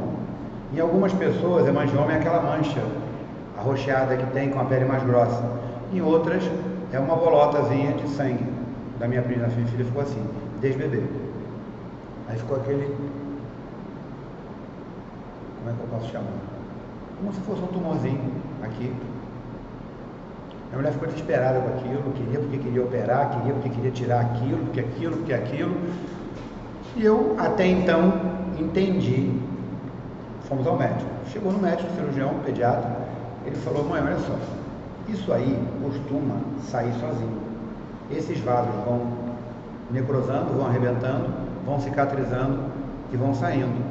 Em algumas pessoas, hemangioma é aquela mancha arroxeada que tem com a pele mais grossa. Em outras, é uma bolotazinha de sangue. Da minha filha ficou assim, desde bebê. Aí ficou aquele... Como é que eu posso chamar? Como se fosse um tumorzinho aqui. A mulher ficou desesperada com aquilo, queria porque queria operar, queria porque queria tirar aquilo, porque aquilo. E eu, até então, entendi. Fomos ao médico. Chegou no médico, cirurgião, pediatra. Ele falou, mãe, olha só. Isso aí costuma sair sozinho. Esses vasos vão necrosando, vão arrebentando, vão cicatrizando e vão saindo.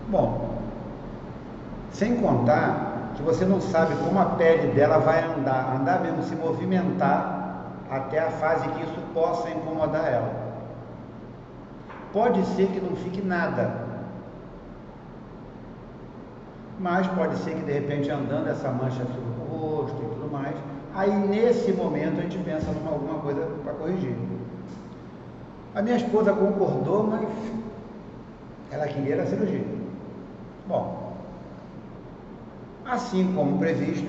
Bom, sem contar que você não sabe como a pele dela vai andar mesmo, se movimentar até a fase que isso possa incomodar ela. Pode ser que não fique nada. Mas pode ser que de repente andando essa mancha sobre o rosto e tudo mais, aí nesse momento a gente pensa em alguma coisa para corrigir. A minha esposa concordou, mas ela queria a cirurgia. Bom, assim como previsto,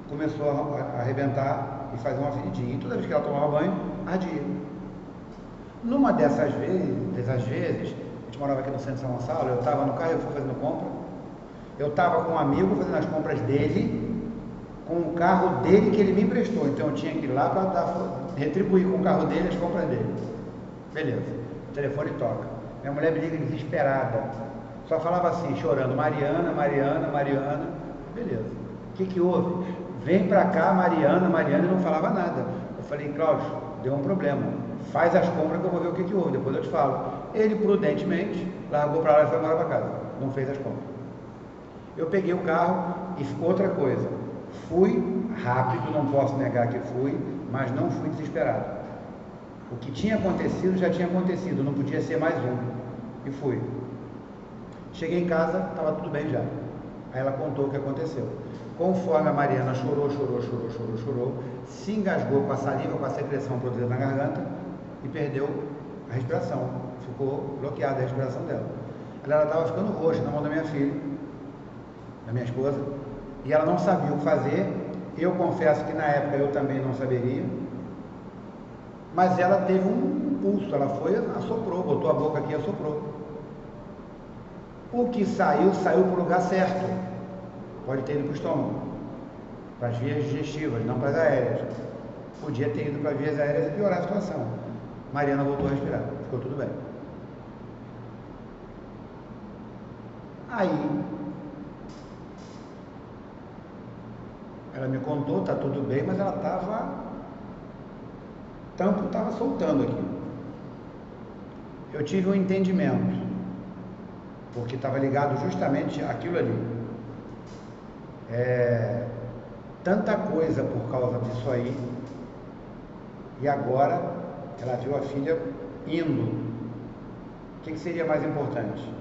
começou a arrebentar e fazer uma feridinha. E toda vez que ela tomava banho, ardia. Numa dessas vezes, a gente morava aqui no centro de São Gonçalo, eu estava no carro, eu fui fazendo compra. Eu estava com um amigo fazendo as compras dele, com o carro dele que ele me emprestou. Então eu tinha que ir lá para retribuir com o carro dele as compras dele. Beleza. O telefone toca. Minha mulher me liga desesperada. Só falava assim, chorando, Mariana, Mariana, Mariana. Beleza. O que houve? Vem para cá, Mariana, Mariana, e não falava nada. Eu falei, Cláudio, deu um problema. Faz as compras que eu vou ver o que houve, depois eu te falo. Ele prudentemente largou para lá e foi embora para casa. Não fez as compras. Eu peguei o carro e outra coisa, fui rápido, não posso negar que fui, mas não fui desesperado. O que tinha acontecido já tinha acontecido, não podia ser mais um. E fui. Cheguei em casa, estava tudo bem já. Aí ela contou o que aconteceu. Conforme a Mariana chorou, se engasgou com a saliva, com a secreção produzida na garganta e perdeu a respiração, ficou bloqueada a respiração dela. Ela estava ficando roxa na mão da minha filha, da minha esposa, e ela não sabia o que fazer. Eu confesso que na época eu também não saberia, mas ela teve um pulso, ela foi, assoprou, botou a boca aqui e assoprou. O que saiu para o lugar certo, pode ter ido para o estômago, para as vias digestivas, não para as aéreas. Podia ter ido para as vias aéreas e piorar a situação. Mariana voltou a respirar, ficou tudo bem. Aí, ela me contou, tá tudo bem, mas ela estava soltando aqui. Eu tive um entendimento, porque estava ligado justamente àquilo ali. Tanta coisa por causa disso aí, e agora ela viu a filha indo. O que seria mais importante?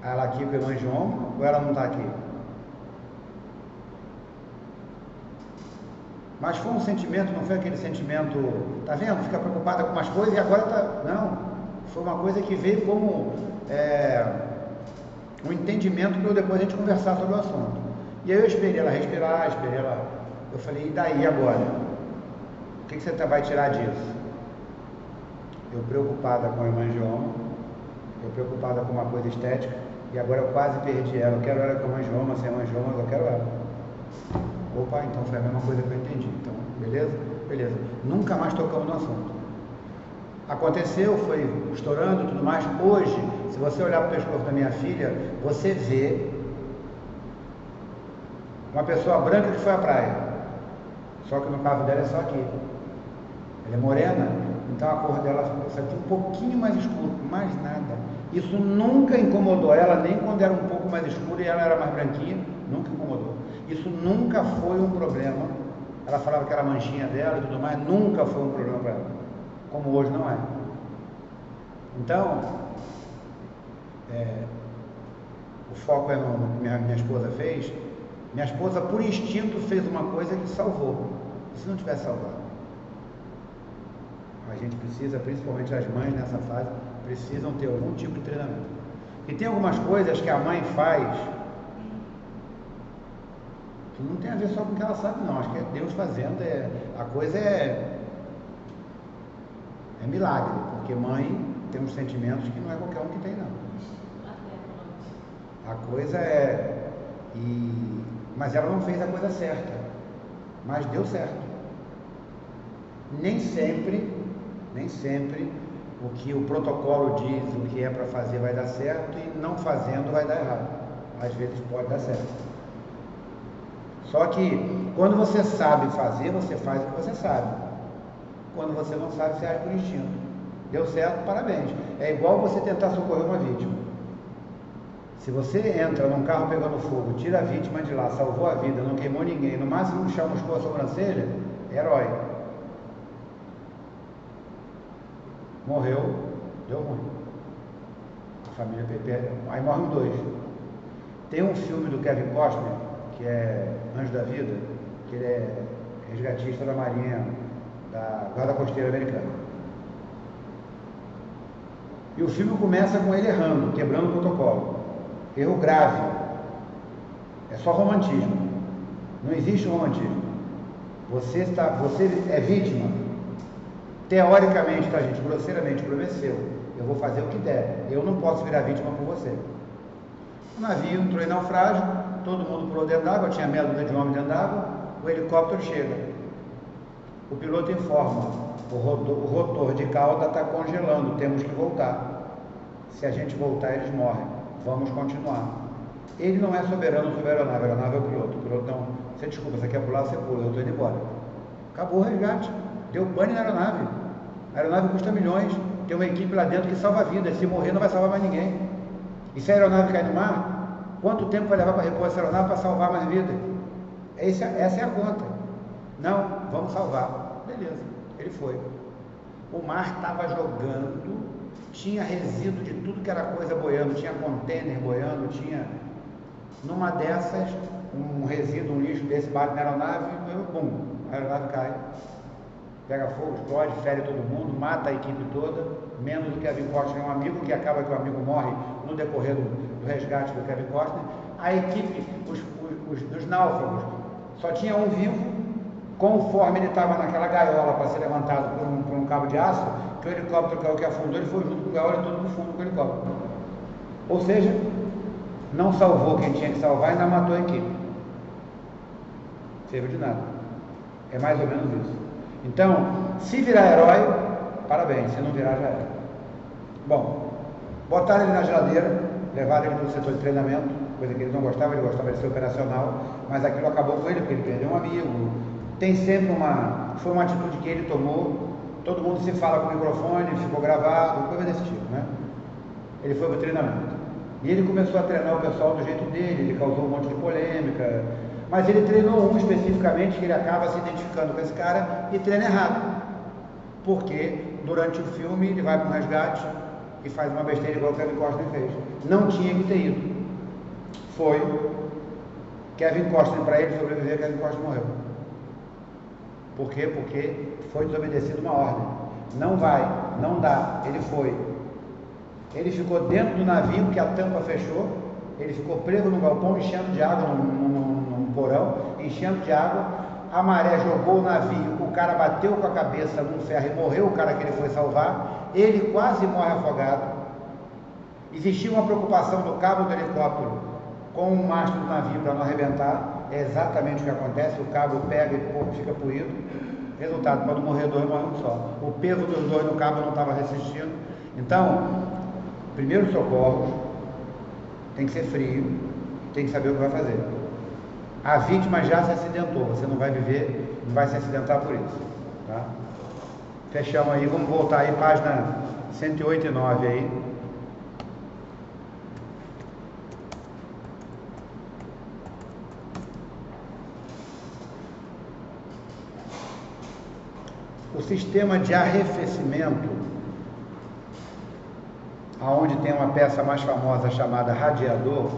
Ela aqui com hemangioma ou ela não está aqui? Mas foi um sentimento, não foi aquele sentimento, tá vendo? Fica preocupada com umas coisas e agora tá... Não, foi uma coisa que veio como um entendimento para depois a gente conversar sobre o assunto. E aí eu esperei ela respirar, eu falei, e daí agora? O que você vai tirar disso? Eu preocupada com o hemangioma, eu preocupada com uma coisa estética, e agora eu quase perdi ela. Eu quero ela com hemangioma, sem hemangioma, eu quero ela. Opa, então foi a mesma coisa que eu entendi. Então, beleza? Beleza. Nunca mais tocamos no assunto. Aconteceu, foi estourando e tudo mais. Hoje, se você olhar para o pescoço da minha filha, você vê uma pessoa branca que foi à praia. Só que no caso dela é só aqui. Ela é morena, então a cor dela ficou aqui um pouquinho mais escuro, mais nada. Isso nunca incomodou ela, nem quando era um pouco mais escuro e ela era mais branquinha, nunca incomodou. Isso nunca foi um problema. Ela falava que era manchinha dela e tudo mais, nunca foi um problema para ela, como hoje não é. Então, o foco é no que minha esposa fez. Minha esposa, por instinto, fez uma coisa que salvou. E se não tivesse salvado? A gente precisa, principalmente as mães nessa fase, precisam ter algum tipo de treinamento. E tem algumas coisas que a mãe faz que não tem a ver só com o que ela sabe, não. Acho que é Deus fazendo. A coisa é milagre, porque mãe tem uns sentimentos que não é qualquer um que tem, não. A coisa mas ela não fez a coisa certa, mas deu certo. Nem sempre o que o protocolo diz, o que é para fazer vai dar certo, e não fazendo vai dar errado. Às vezes pode dar certo. Só que quando você sabe fazer, você faz o que você sabe. Quando você não sabe, você age por instinto. Deu certo, parabéns. É igual você tentar socorrer uma vítima. Se você entra num carro pegando fogo, tira a vítima de lá, salvou a vida, não queimou ninguém, no máximo chamuscou a sobrancelha, é herói. Morreu, deu ruim. A família perdeu. Aí morrem dois. Tem um filme do Kevin Costner, que é Anjo da Vida, que ele é resgatista da Marinha, da Guarda Costeira Americana. E o filme começa com ele errando, quebrando o protocolo. Erro grave. É só romantismo. Não existe romantismo. Você é vítima. Teoricamente, tá, gente? Grosseiramente, o problema é seu. Eu vou fazer o que der. Eu não posso virar vítima por você. O navio entrou em naufrágio, todo mundo pulou dentro d'água, tinha meia dúzia de homem dentro d'água, o helicóptero chega. O piloto informa, o rotor de cauda está congelando, temos que voltar. Se a gente voltar, eles morrem. Vamos continuar. Ele não é soberano sobre a aeronave é o piloto. O piloto não, você desculpa, você quer pular, você pula, eu estou indo embora. Acabou o resgate. Deu pane na aeronave. A aeronave custa milhões, tem uma equipe lá dentro que salva vidas. Se morrer, não vai salvar mais ninguém. E se a aeronave cair no mar, quanto tempo vai levar para repor essa aeronave para salvar mais vidas? Essa é a conta. Não, vamos salvar. Beleza, ele foi. O mar estava jogando, tinha resíduo de tudo que era coisa boiando, tinha container boiando, tinha... Numa dessas, um resíduo, um lixo desse bate na aeronave, e bum, a aeronave cai. pega fogo, explode, fere todo mundo, mata a equipe toda, menos o Kevin Costner, um amigo, que acaba que o amigo morre no decorrer do resgate do Kevin Costner. A equipe, os náufragos, só tinha um vivo. Conforme ele estava naquela gaiola para ser levantado por um cabo de aço, que o helicóptero caiu, que afundou, ele foi junto com a gaiola e todo no fundo com o helicóptero. Ou seja, não salvou quem tinha que salvar e ainda matou a equipe. Serviu de nada. É mais ou menos isso. Então, se virar herói, parabéns, se não virar, já era. Bom, botaram ele na geladeira, levaram ele para o setor de treinamento, coisa que ele não gostava, ele gostava de ser operacional, mas aquilo acabou com ele, porque ele perdeu um amigo. Tem sempre foi uma atitude que ele tomou, todo mundo se fala com o microfone, ficou gravado, coisa desse tipo, né? Ele foi para o treinamento. E ele começou a treinar o pessoal do jeito dele, ele causou um monte de polêmica, mas ele treinou um especificamente que ele acaba se identificando com esse cara e treina errado. Porque durante o filme ele vai para um resgate e faz uma besteira igual o Kevin Costner fez. Não tinha que ter ido. Foi Kevin Costner, para ele sobreviver, Kevin Costner morreu. Por quê? Porque foi desobedecido uma ordem. Não vai, não dá. Ele foi. Ele ficou dentro do navio, que a tampa fechou. Ele ficou preso no galpão, enchendo de água, num porão, enchendo de água. A maré jogou o navio, o cara bateu com a cabeça num ferro e morreu, o cara que ele foi salvar. Ele quase morre afogado. Existia uma preocupação do cabo do helicóptero com o mastro do navio para não arrebentar. É exatamente o que acontece, o cabo pega e fica poído. Resultado, quando morrer dois, morre um só. O peso dos dois no cabo não estava resistindo. Então, primeiro socorro, tem que ser frio, tem que saber o que vai fazer. A vítima já se acidentou, você não vai viver, não vai se acidentar por isso. Tá? Fechamos aí, vamos voltar aí, página 108 e 9 aí. O sistema de arrefecimento, aonde tem uma peça mais famosa chamada radiador,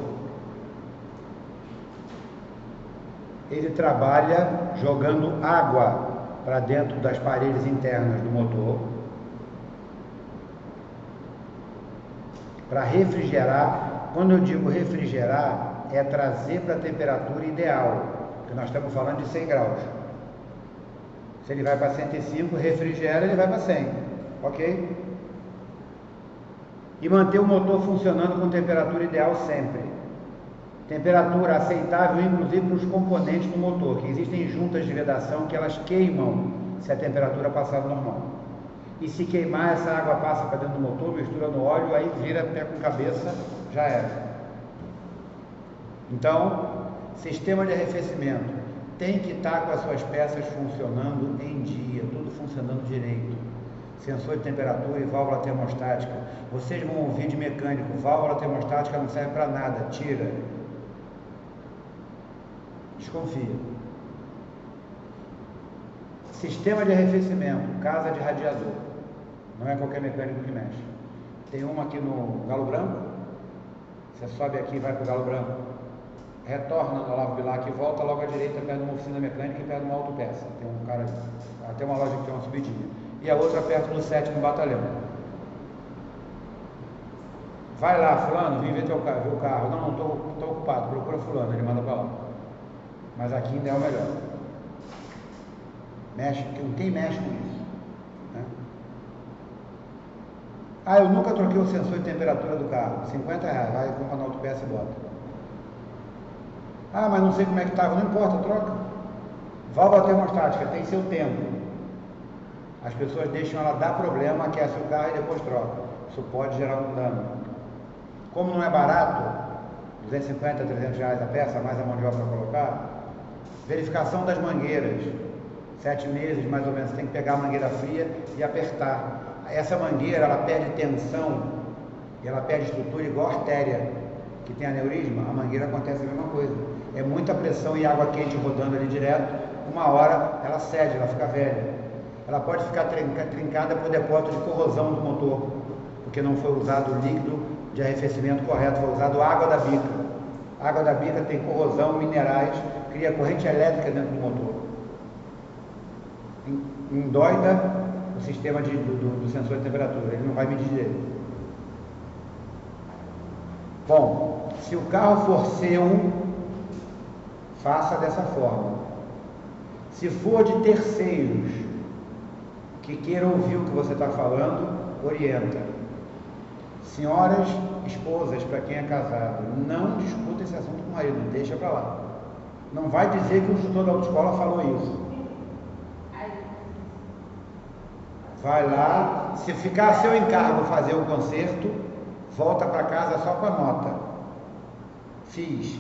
ele trabalha jogando água para dentro das paredes internas do motor, para refrigerar. Quando eu digo refrigerar, é trazer para a temperatura ideal, porque nós estamos falando de 100 graus. Se ele vai para 105, refrigera, ele vai para 100, ok? E manter o motor funcionando com temperatura ideal sempre. Temperatura aceitável, inclusive, para os componentes do motor, que existem juntas de vedação que elas queimam se a temperatura passar do normal. E se queimar, essa água passa para dentro do motor, mistura no óleo, aí vira pé com cabeça, já era. Então, sistema de arrefecimento. Tem que estar com as suas peças funcionando em dia, tudo funcionando direito. Sensor de temperatura e válvula termostática. Vocês vão ouvir de mecânico, válvula termostática não serve para nada, tira. Desconfia. Sistema de arrefecimento, casa de radiador. Não é qualquer mecânico que mexe. Tem uma aqui no Galo Branco. Você sobe aqui e vai para o Galo Branco. Retorna no Olavo Bilac e volta logo à direita, perto de uma oficina mecânica e perto de uma autopeça. Tem um cara, até uma loja que tem uma subidinha. E a outra perto do 7º Batalhão. Vai lá, fulano, vim ver teu carro, ver o carro. Não, estou ocupado, procura fulano, ele manda para lá. Mas aqui ainda é o melhor. Quem mexe com isso? Né? Ah, eu nunca troquei o sensor de temperatura do carro. R$50, vai, compra na autopeça e bota. Ah, mas não sei como é que estava, não importa, troca. Válvula termostática, tem seu tempo. As pessoas deixam ela dar problema, aquece o carro e depois troca. Isso pode gerar um dano. Como não é barato, 250, 300 reais a peça, mais a mão de obra para colocar, verificação das mangueiras. 7 meses, mais ou menos, você tem que pegar a mangueira fria e apertar. Essa mangueira, ela perde tensão e ela perde estrutura igual a artéria, que tem aneurisma. A mangueira acontece a mesma coisa. É muita pressão e água quente rodando ali direto, uma hora ela cede, ela fica velha. Ela pode ficar trincada por depósito de corrosão do motor, porque não foi usado o líquido de arrefecimento correto, foi usado água da bica. A água da bica tem corrosão, minerais, cria corrente elétrica dentro do motor. endoida o sistema do sensor de temperatura, ele não vai medir direito. Bom, se o carro for seu, faça dessa forma. Se for de terceiros que queiram ouvir o que você está falando, orienta. Senhoras, esposas, para quem é casado, não discuta esse assunto com o marido, deixa para lá. Não vai dizer que o instrutor da autoescola falou isso. Vai lá, se ficar a seu encargo fazer o conserto, volta para casa só com a nota. Fiz.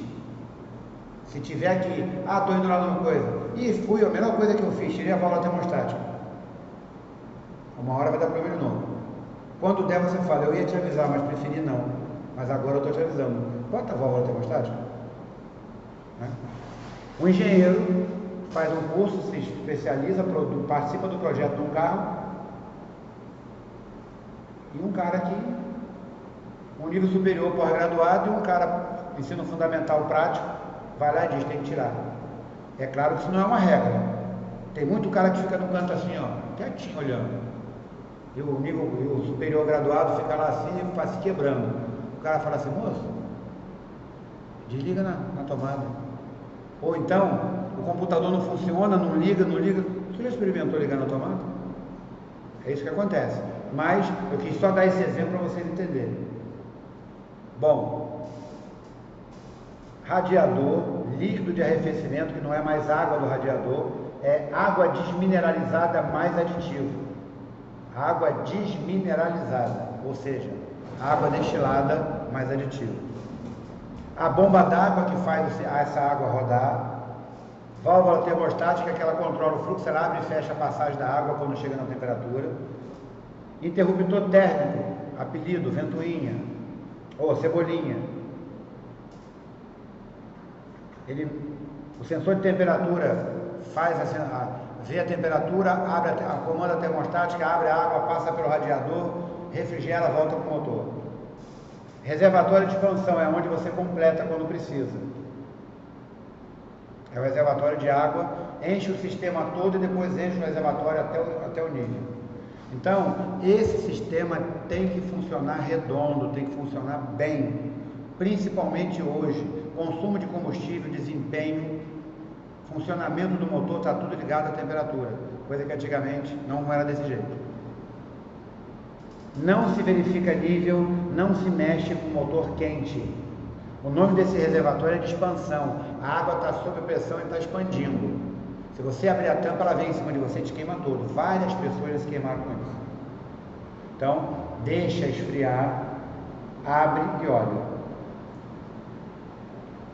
Se tiver aqui, estou indo lá numa coisa. E fui, a melhor coisa que eu fiz, tirei a válvula termostática. Uma hora vai dar problema de novo. Quando der, você fala, eu ia te avisar, mas preferi não. Mas agora eu estou te avisando. Bota a válvula termostática. Né? O engenheiro faz um curso, se especializa, participa do projeto de um carro. E um cara que, um nível superior pós-graduado, e um cara, ensino fundamental prático, vai lá e diz, tem que tirar. É claro que isso não é uma regra. Tem muito cara que fica no canto assim, ó, quietinho olhando. E o superior graduado fica lá assim e vai se quebrando. O cara fala assim, moço, desliga na tomada. Ou então, o computador não funciona, não liga. Você já experimentou ligar na tomada? É isso que acontece. Mas eu quis só dar esse exemplo para vocês entenderem. Bom, radiador, líquido de arrefecimento, que não é mais água do radiador, é água desmineralizada mais aditivo. Água desmineralizada, ou seja, água destilada mais aditivo. A bomba d'água que faz essa água rodar, válvula termostática que ela controla o fluxo, ela abre e fecha a passagem da água quando chega na temperatura. Interruptor térmico, apelido, ventoinha, ou cebolinha. O sensor de temperatura vê a temperatura, comanda a termostática, abre a água, passa pelo radiador, refrigera, volta para o motor. Reservatório de expansão é onde você completa quando precisa. É o reservatório de água, enche o sistema todo e depois enche o reservatório até o nível. Então, esse sistema tem que funcionar redondo, tem que funcionar bem, principalmente hoje. Consumo de combustível, desempenho, funcionamento do motor, está tudo ligado à temperatura, coisa que antigamente não era desse jeito. Não se verifica nível, não se mexe com o motor quente. O nome desse reservatório é de expansão. A água está sob pressão e está expandindo. Se você abrir a tampa, ela vem em cima de você e te queima todo. Várias pessoas já se queimaram com isso. Então, deixa esfriar, abre e olha.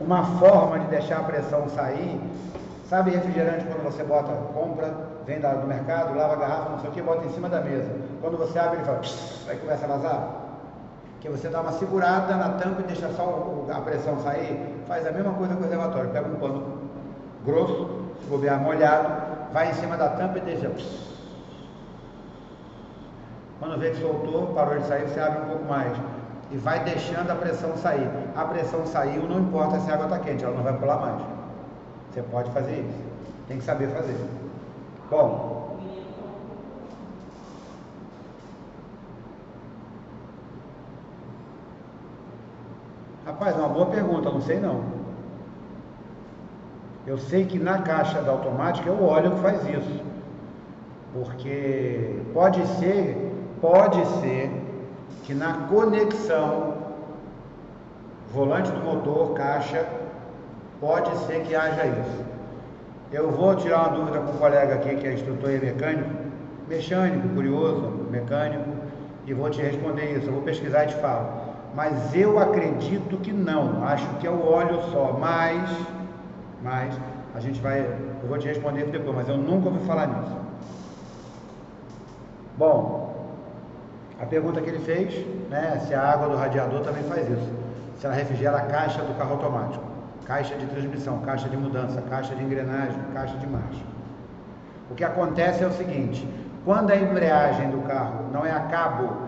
Uma forma de deixar a pressão sair, sabe refrigerante quando você compra, vem do mercado, lava a garrafa, não sei o que, bota em cima da mesa. Quando você abre, ele fala, aí começa a vazar. Que você dá uma segurada na tampa e deixa só a pressão sair, faz a mesma coisa com o reservatório. Pega um pano grosso, se bobear molhado, vai em cima da tampa e deixa. Quando vê que soltou, parou de sair, você abre um pouco mais. E vai deixando a pressão sair. A pressão saiu, não importa se a água está quente, ela não vai pular mais. Você pode fazer isso. Tem que saber fazer. Bom. Rapaz, é uma boa pergunta, não sei não. Eu sei que na caixa da automática é o óleo que faz isso. Porque pode ser que na conexão volante do motor, caixa, pode ser que haja isso. Eu vou tirar uma dúvida com um colega aqui que é instrutor e mecânico, curioso, mecânico, e vou te responder isso. Eu vou pesquisar e te falo. Mas eu acredito que não, acho que é o óleo só, mas a gente vai, eu vou te responder depois, mas eu nunca ouvi falar nisso. Bom, a pergunta que ele fez, né, se a água do radiador também faz isso, se ela refrigera a caixa do carro automático, caixa de transmissão, caixa de mudança, caixa de engrenagem, caixa de marcha. O que acontece é o seguinte, quando a embreagem do carro não é a cabo,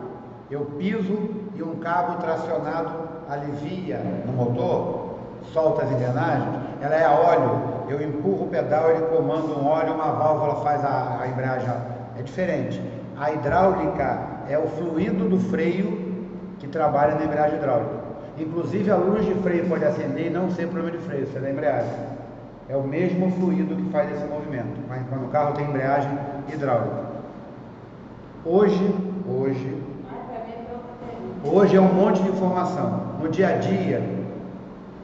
eu piso e um cabo tracionado alivia no motor, solta as engrenagens, ela é a óleo, eu empurro o pedal, ele comanda um óleo, uma válvula faz a embreagem. É diferente. A hidráulica é o fluido do freio que trabalha na embreagem hidráulica. Inclusive a luz de freio pode acender e não ser problema de freio, isso é da embreagem. É o mesmo fluido que faz esse movimento, mas quando o carro tem embreagem hidráulica. Hoje é um monte de informação. No dia a dia,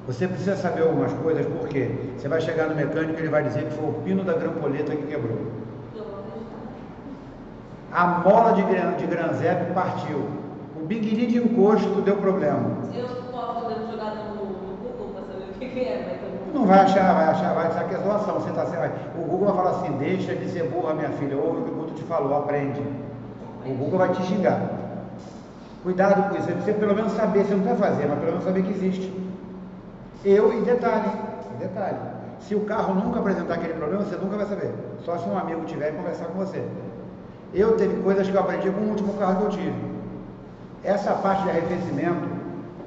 você precisa saber algumas coisas, porque você vai chegar no mecânico e ele vai dizer que foi o pino da grampoleta que quebrou. A mola de granzep partiu. O biguiri de encosto deu problema. Eu posso podendo jogar no Google para saber o que é, não vai achar, vai achar que é zoação. Você tá, o Google vai falar assim, deixa de ser burra, minha filha, ouve o que o Guto te falou, aprende. O Google vai te xingar. Cuidado com isso, você precisa pelo menos saber, você não vai fazer, mas pelo menos saber que existe. E detalhe, se o carro nunca apresentar aquele problema, você nunca vai saber. Só se um amigo tiver e conversar com você. Eu teve coisas que eu aprendi com o último carro que eu tive. Essa parte de arrefecimento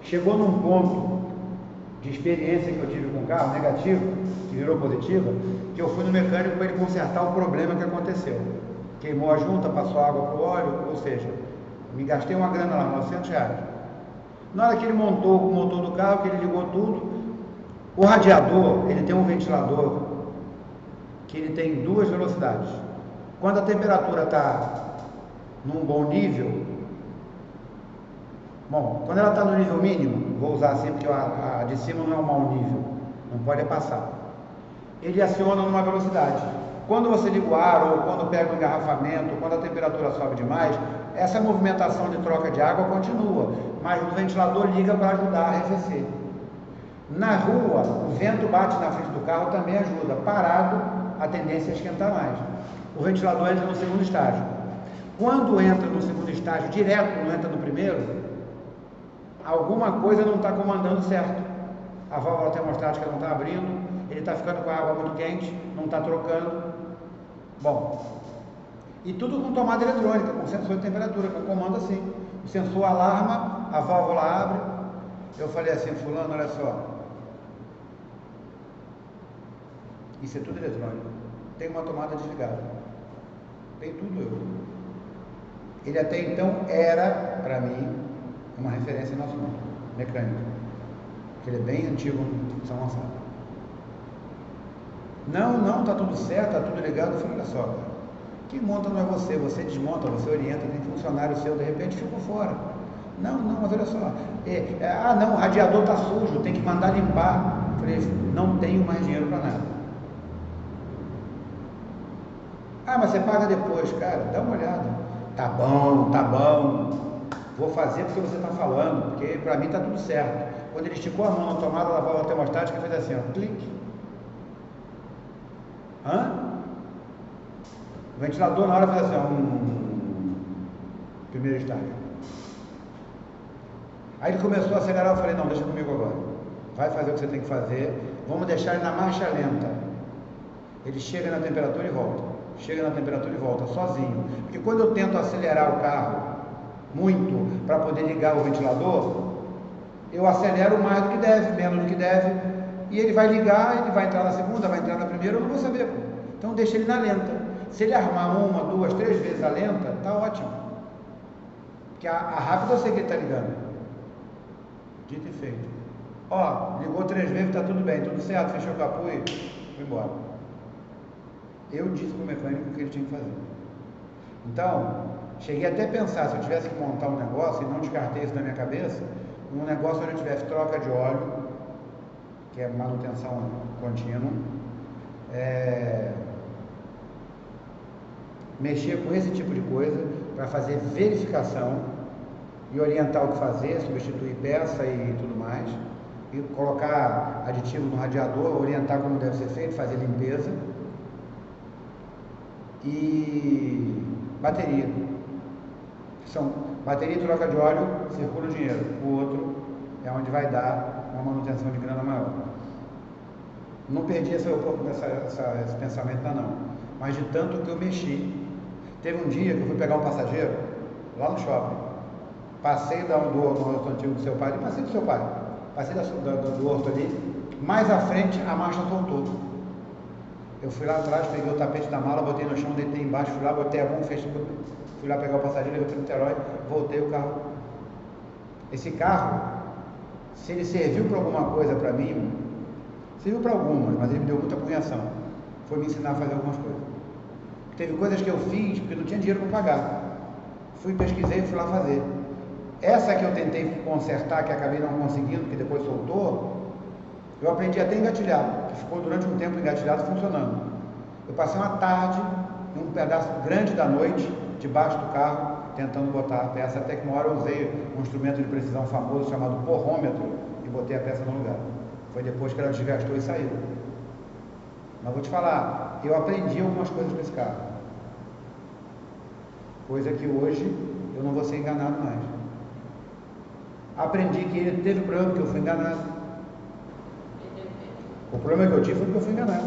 chegou num ponto de experiência que eu tive com o carro, negativo, que virou positiva, que eu fui no mecânico para ele consertar o problema que aconteceu. Queimou a junta, passou água para o óleo, ou seja, me gastei uma grana lá, R$900. Na hora que ele montou o motor do carro, que ele ligou tudo, o radiador, ele tem um ventilador que ele tem 2 velocidades. Quando a temperatura está num bom nível, quando ela está no nível mínimo, vou usar assim porque a de cima não é um mau nível, não pode passar. Ele aciona numa velocidade. Quando você liga o ar ou quando pega o engarrafamento, quando a temperatura sobe demais, essa movimentação de troca de água continua, mas o ventilador liga para ajudar a arrefecer. Na rua, o vento bate na frente do carro, também ajuda. Parado, a tendência é esquentar mais. O ventilador entra no segundo estágio. Quando entra no segundo estágio, direto, não entra no primeiro, alguma coisa não está comandando certo. A válvula termostática não está abrindo, ele está ficando com a água muito quente, não está trocando. E tudo com tomada eletrônica, com sensor de temperatura, com comando assim. O sensor alarma, a válvula abre. Eu falei assim, fulano, olha só. Isso é tudo eletrônico. Tem uma tomada desligada. Tem tudo. Ele até então era, para mim, uma referência nacional, mecânico. Ele é bem antigo em São Gonçalo. Não, tá tudo certo, tá tudo ligado. Eu falei, olha só, cara, quem monta não é você desmonta, você orienta, tem funcionário seu, de repente ficou fora. Não, mas olha só, o radiador tá sujo, tem que mandar limpar. Eu falei, não tenho mais dinheiro para nada. Mas você paga depois, cara, dá uma olhada. Tá bom, vou fazer porque você está falando, porque para mim tá tudo certo. Quando ele esticou a mão na tomada da válvula termostática, fez assim, ó, clique. O ventilador na hora fez assim, ó, primeiro estágio. Aí ele começou a acelerar, eu falei, não, deixa comigo agora. Vai fazer o que você tem que fazer, vamos deixar ele na marcha lenta. Ele chega na temperatura e volta, sozinho. Porque quando eu tento acelerar o carro muito para poder ligar o ventilador, eu acelero mais do que deve, menos do que deve, e ele vai ligar, ele vai entrar na segunda, vai entrar na primeira, eu não vou saber. Então deixa ele na lenta. Se ele arrumar 1, 2, 3 vezes a lenta, tá ótimo. Porque a rápida eu sei que ele está ligando. Dito e feito. Ligou 3 vezes, tá tudo bem, tudo certo, fechou o capô e foi embora. Eu disse para o mecânico o que ele tinha que fazer. Então, cheguei até a pensar, se eu tivesse que montar um negócio, e não descartei isso na minha cabeça, um negócio onde eu tivesse troca de óleo, que é manutenção contínua, mexer com esse tipo de coisa, para fazer verificação e orientar o que fazer, substituir peça e tudo mais, e colocar aditivo no radiador, orientar como deve ser feito, fazer limpeza. E bateria. Bateria e troca de óleo, circula o dinheiro. O outro é onde vai dar uma manutenção de grana maior. Não perdi esse pensamento não. Mas de tanto que eu mexi. Teve um dia que eu fui pegar um passageiro lá no shopping. Passei do horto antigo do seu pai, passei do horto ali. Mais à frente a marcha soltou. Eu fui lá atrás, peguei o tapete da mala, botei no chão, deitei embaixo, fui lá, botei a mão, fui lá pegar o passageiro, levei para Niterói, voltei o carro. Esse carro, se ele serviu para alguma coisa para mim, serviu para algumas, mas ele me deu muita confiança. Foi me ensinar a fazer algumas coisas. Teve coisas que eu fiz porque não tinha dinheiro para pagar. Fui, pesquisei e fui lá fazer. Essa que eu tentei consertar, que acabei não conseguindo, que depois soltou, eu aprendi até a engatilhar, que ficou durante um tempo engatilhado funcionando. Eu passei uma tarde, em um pedaço grande da noite, debaixo do carro, tentando botar a peça, até que uma hora eu usei um instrumento de precisão famoso chamado porrômetro e botei a peça no lugar. Foi depois que ela desgastou e saiu. Mas vou te falar, eu aprendi algumas coisas com esse carro. Coisa que hoje eu não vou ser enganado mais. Aprendi que ele teve problema porque eu fui enganado. O problema que eu tive foi porque eu fui enganado.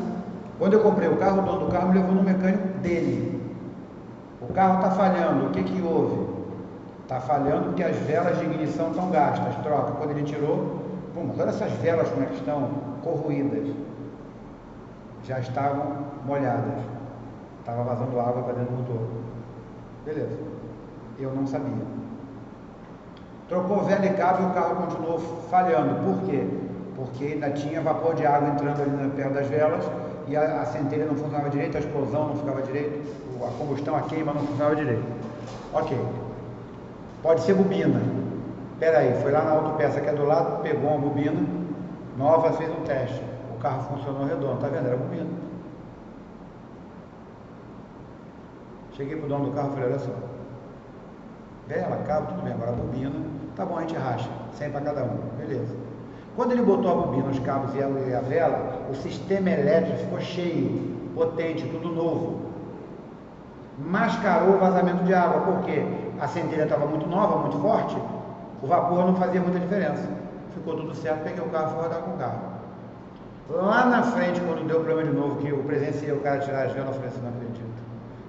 Quando eu comprei o carro, o dono do carro me levou no mecânico dele. O carro está falhando, o que que houve? Está falhando porque as velas de ignição estão gastas, troca. Quando ele tirou, pô, mas olha essas velas como é que estão corroídas. Já estavam molhadas. Estava vazando água para dentro do motor. Beleza. Eu não sabia. Trocou vela e cabo e o carro continuou falhando. Por quê? Porque ainda tinha vapor de água entrando ali perto das velas e a centelha não funcionava direito, a explosão não ficava direito, a combustão, a queima não funcionava direito. Ok. Pode ser bobina. Espera aí, foi lá na autopeça que é do lado, pegou uma bobina nova, fez um teste. O carro funcionou redondo, tá vendo? Era bobina. Cheguei pro dono do carro e falei, olha só. Vela, cabo, tudo bem, agora a bobina, tá bom, a gente racha, 100 para cada um, beleza. Quando ele botou a bobina, os cabos e a vela, o sistema elétrico ficou cheio, potente, tudo novo. Mascarou o vazamento de água, porque a centelha estava muito nova, muito forte, o vapor não fazia muita diferença. Ficou tudo certo, peguei o carro e fui rodar com o carro. Lá na frente, quando deu problema de novo, que eu presenciei o cara tirar as velas, eu falei assim, não acredito.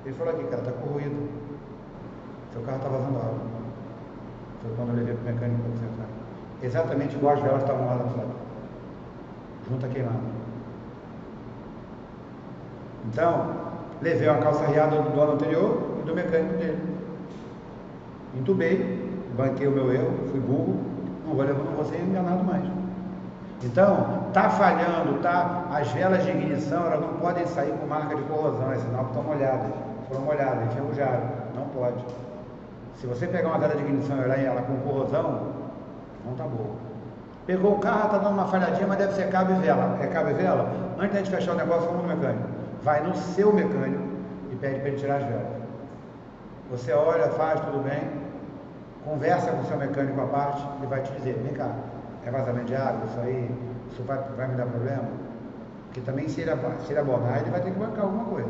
Ele falou aqui, cara, tá corroído. Seu carro está vazando água. Foi quando eu levei para o mecânico para consertar. Exatamente igual as velas estavam lá na frente. Junta queimada. Então, levei uma calça riada do ano anterior e do mecânico dele. Entubei, banquei o meu erro, fui burro, não vou ser enganado mais. Então, está falhando, as velas de ignição, elas não podem sair com marca de corrosão, é sinal que estão molhadas. Foram molhadas, enferrujaram, não pode. Se você pegar uma vela de ignição e olhar ela com corrosão, não está boa. Pegou o carro, está dando uma falhadinha, mas deve ser cabo e vela. É cabo e vela? Antes da gente fechar o negócio, vamos no mecânico. Vai no seu mecânico e pede para ele tirar as velas. Você olha, faz, tudo bem, conversa com o seu mecânico à parte, ele vai te dizer, vem cá, é vazamento de água, isso vai me dar problema? Porque também se ele abordar, ele vai ter que bancar alguma coisa.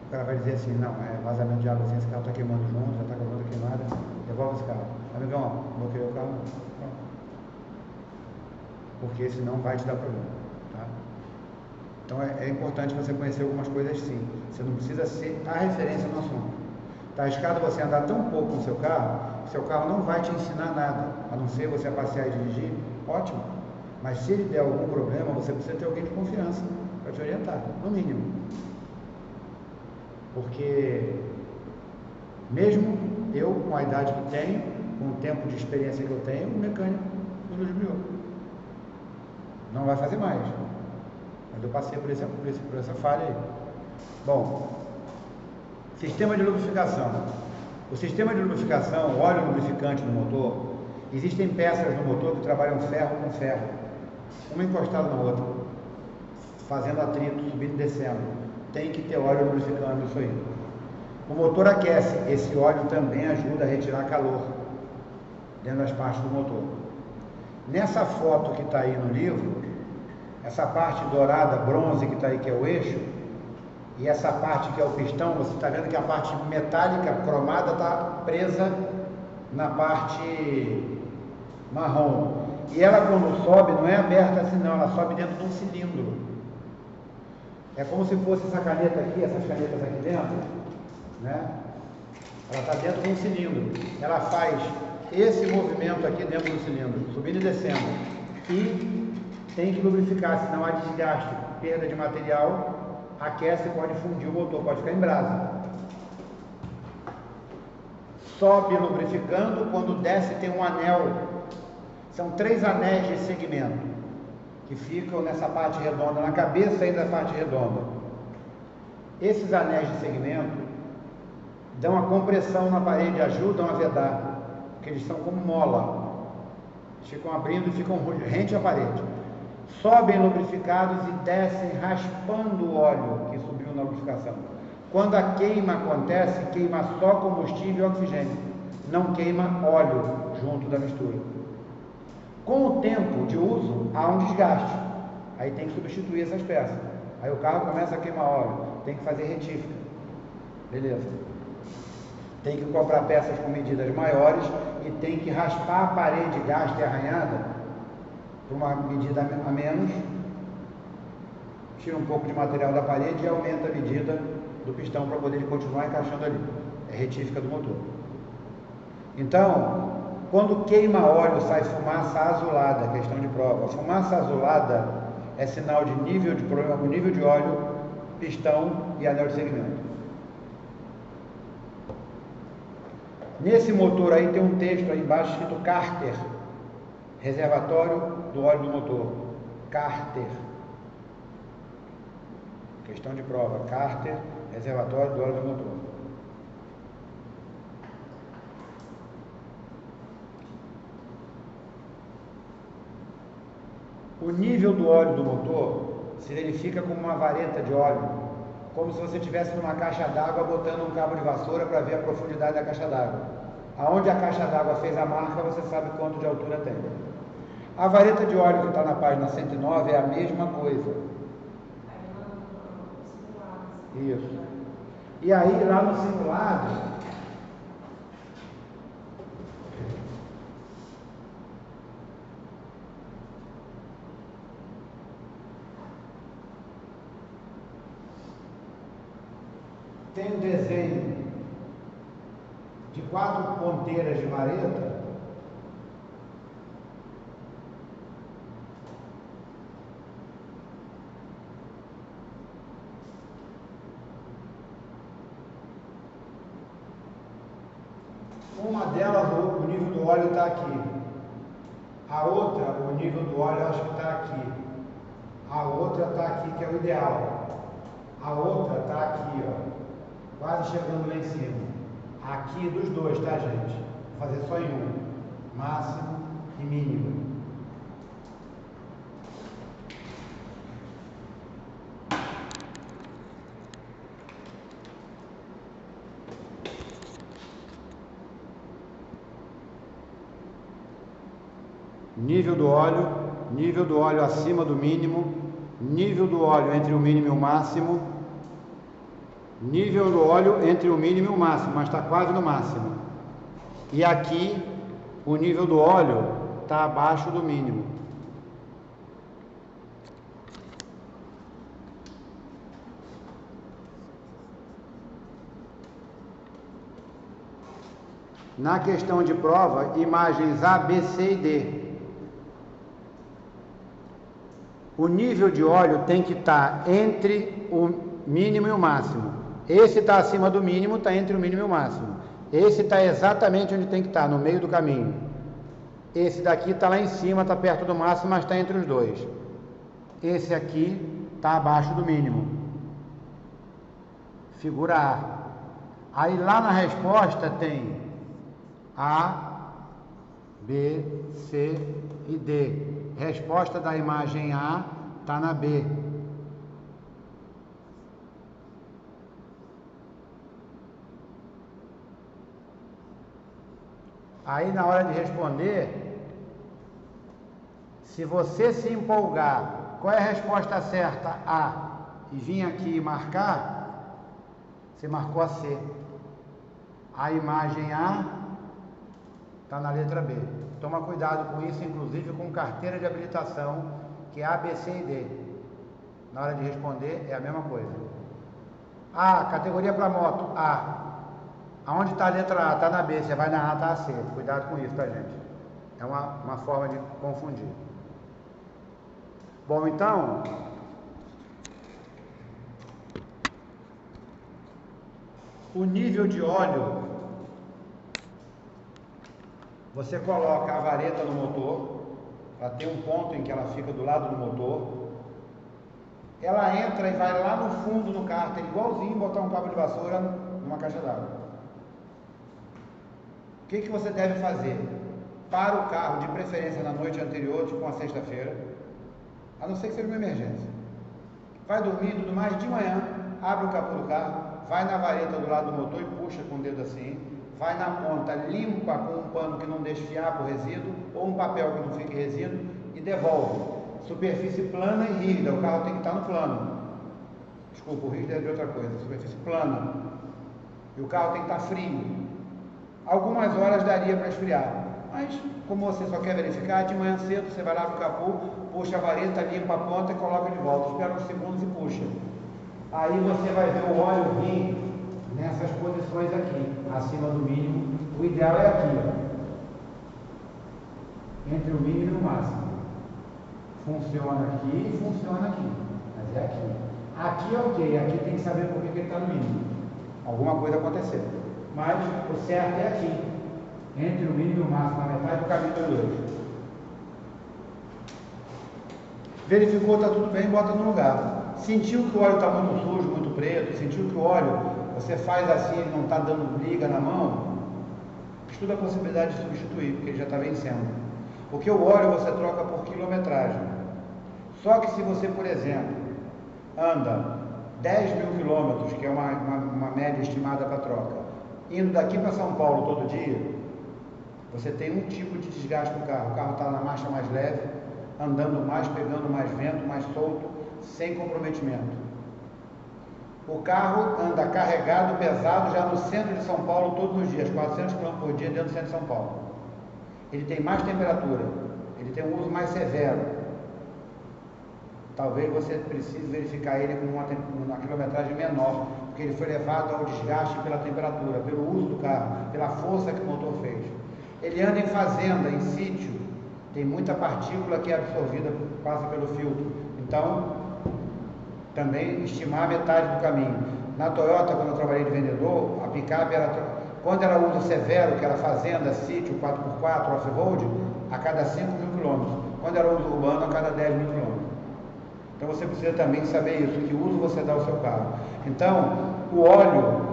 O cara vai dizer assim, não, é vazamento de água assim, esse carro está queimando junto, já está com a roda queimada, devolve esse carro. Amigão, bloqueei o carro, pronto. Porque senão vai te dar problema, tá? Então é importante você conhecer algumas coisas sim. Você não precisa ser a referência no assunto. Está arriscado você andar tão pouco com o seu carro não vai te ensinar nada, a não ser você passear e dirigir, ótimo. Mas se ele der algum problema, você precisa ter alguém de confiança para te orientar, no mínimo. Porque mesmo eu, com a idade que tenho, com o tempo de experiência que eu tenho, o mecânico me ludibriou. Não vai fazer mais. Mas eu passei por essa falha aí. Bom, sistema de lubrificação. O sistema de lubrificação, o óleo lubrificante no motor, existem peças no motor que trabalham ferro com ferro, uma encostada na outra, fazendo atrito, subindo e descendo. Tem que ter óleo lubrificando isso aí. O motor aquece, esse óleo também ajuda a retirar calor dentro das partes do motor. Nessa foto que está aí no livro, essa parte dourada, bronze que está aí, que é o eixo, e essa parte que é o pistão, você está vendo que a parte metálica, cromada, está presa na parte marrom. E ela quando sobe, não é aberta assim não, ela sobe dentro de um cilindro. É como se fosse essa caneta aqui, essas canetas aqui dentro, né? Ela está dentro de um cilindro. Ela faz esse movimento aqui dentro do cilindro, subindo e descendo. E tem que lubrificar, senão há desgaste, perda de material, aquece e pode fundir o motor, pode ficar em brasa. Sobe lubrificando, quando desce tem um anel, são 3 anéis de segmento, que ficam nessa parte redonda, na cabeça aí da parte redonda. Esses anéis de segmento dão a compressão na parede, ajudam a vedar, porque eles são como mola, eles ficam abrindo e ficam rente à parede. Sobem lubrificados e descem raspando o óleo que subiu na lubrificação. Quando a queima acontece, queima só combustível e oxigênio, não queima óleo junto da mistura. Com o tempo de uso, há um desgaste, aí tem que substituir essas peças. Aí o carro começa a queimar óleo, tem que fazer retífica, beleza? Tem que comprar peças com medidas maiores e tem que raspar a parede gasta e arranhada por uma medida a menos, tira um pouco de material da parede e aumenta a medida do pistão para poder continuar encaixando ali. É retífica do motor. Então, quando queima óleo, sai fumaça azulada, questão de prova. A fumaça azulada é sinal de nível de problema com nível de óleo, pistão e anel de segmento. Nesse motor aí tem um texto aí embaixo escrito Carter, reservatório do óleo do motor. Carter. Questão de prova. Carter, reservatório do óleo do motor. O nível do óleo do motor se verifica como uma vareta de óleo, como se você estivesse numa caixa d'água botando um cabo de vassoura para ver a profundidade da caixa d'água. Aonde a caixa d'água fez a marca, você sabe quanto de altura tem. A vareta de óleo que está na página 109 é a mesma coisa. Isso. E aí, lá no simulado, tem um desenho de 4 ponteiras de vareta. Uma delas, o nível do óleo está aqui. A outra, o nível do óleo, acho que está aqui. A outra está aqui, que é o ideal. A outra está aqui, ó, quase chegando lá em cima. Aqui dos dois, tá, gente? Vou fazer só em um. Máximo e mínimo. Nível do óleo acima do mínimo, nível do óleo entre o mínimo e o máximo, nível do óleo entre o mínimo e o máximo, mas está quase no máximo. E aqui, o nível do óleo está abaixo do mínimo. Na questão de prova, imagens A, B, C e D. O nível de óleo tem que estar entre o mínimo e o máximo. Esse está acima do mínimo, está entre o mínimo e o máximo. Esse está exatamente onde tem que estar, no meio do caminho. Esse daqui está lá em cima, está perto do máximo, mas está entre os dois. Esse aqui está abaixo do mínimo. Figura A. Aí lá na resposta tem A, B, C e D. Resposta da imagem A está na B. Aí na hora de responder, se você se empolgar, qual é a resposta certa? A. E vir aqui e marcar, você marcou a C. A imagem A está na letra B. Toma cuidado com isso, inclusive com carteira de habilitação, que é A, B, C e D. Na hora de responder, é a mesma coisa. A, categoria para moto, A. Aonde está a letra A? Está na B. Você vai na A, está a C. Cuidado com isso, tá, gente? É uma forma de confundir. Bom, então, o nível de óleo, você coloca a vareta no motor, ela tem um ponto em que ela fica do lado do motor, ela entra e vai lá no fundo do cárter, igualzinho botar um cabo de vassoura numa caixa d'água. O que você deve fazer? Para o carro, de preferência na noite anterior, tipo uma sexta-feira, a não ser que seja uma emergência. Vai dormir, tudo mais, de manhã, abre o capô do carro, vai na vareta do lado do motor e puxa com o dedo assim, vai na ponta, limpa com um pano que não deixe fiapo o resíduo, ou um papel que não fique resíduo, e devolve. Superfície plana e rígida, o carro tem que estar no plano. Desculpa, o rígido é de outra coisa, superfície plana. E o carro tem que estar frio. Algumas horas daria para esfriar, mas como você só quer verificar, de manhã cedo você vai lá pro capô, puxa a vareta, limpa a ponta e coloca de volta, espera uns segundos e puxa. Aí você vai ver o óleo vir nessas posições aqui, acima do mínimo. O ideal é aqui, ó, entre o mínimo e o máximo. Funciona aqui e funciona aqui, mas é aqui. Aqui é ok, aqui tem que saber por que ele está no mínimo. Alguma coisa aconteceu. Mas o certo é aqui, entre o mínimo e o máximo, na metade do caminho dos dois. Verificou, está tudo bem, bota no lugar. Sentiu que o óleo está muito sujo, muito preto, sentiu que o óleo, você faz assim, ele não está dando liga na mão, estuda a possibilidade de substituir, porque ele já está vencendo. Porque o óleo você troca por quilometragem. Só que se você, por exemplo, anda 10 mil quilômetros, que é uma média estimada para troca, indo daqui para São Paulo todo dia, você tem um tipo de desgaste no carro. O carro está na marcha mais leve, andando mais, pegando mais vento, mais solto, sem comprometimento. O carro anda carregado, pesado, já no centro de São Paulo todos os dias, 400 km por dia dentro do centro de São Paulo. Ele tem mais temperatura, ele tem um uso mais severo. Talvez você precise verificar ele com uma quilometragem menor, porque ele foi levado ao desgaste pela temperatura, pelo uso do carro, pela força que o motor fez. Ele anda em fazenda, em sítio, tem muita partícula que é absorvida, passa pelo filtro. Então, também estimar metade do caminho. Na Toyota, quando eu trabalhei de vendedor, a picape era, quando era uso severo, que era fazenda, sítio, 4x4, off-road, a cada 5 mil quilômetros. Quando era uso urbano, a cada 10 mil quilômetros. Então você precisa também saber isso, que uso você dá ao seu carro. Então, o óleo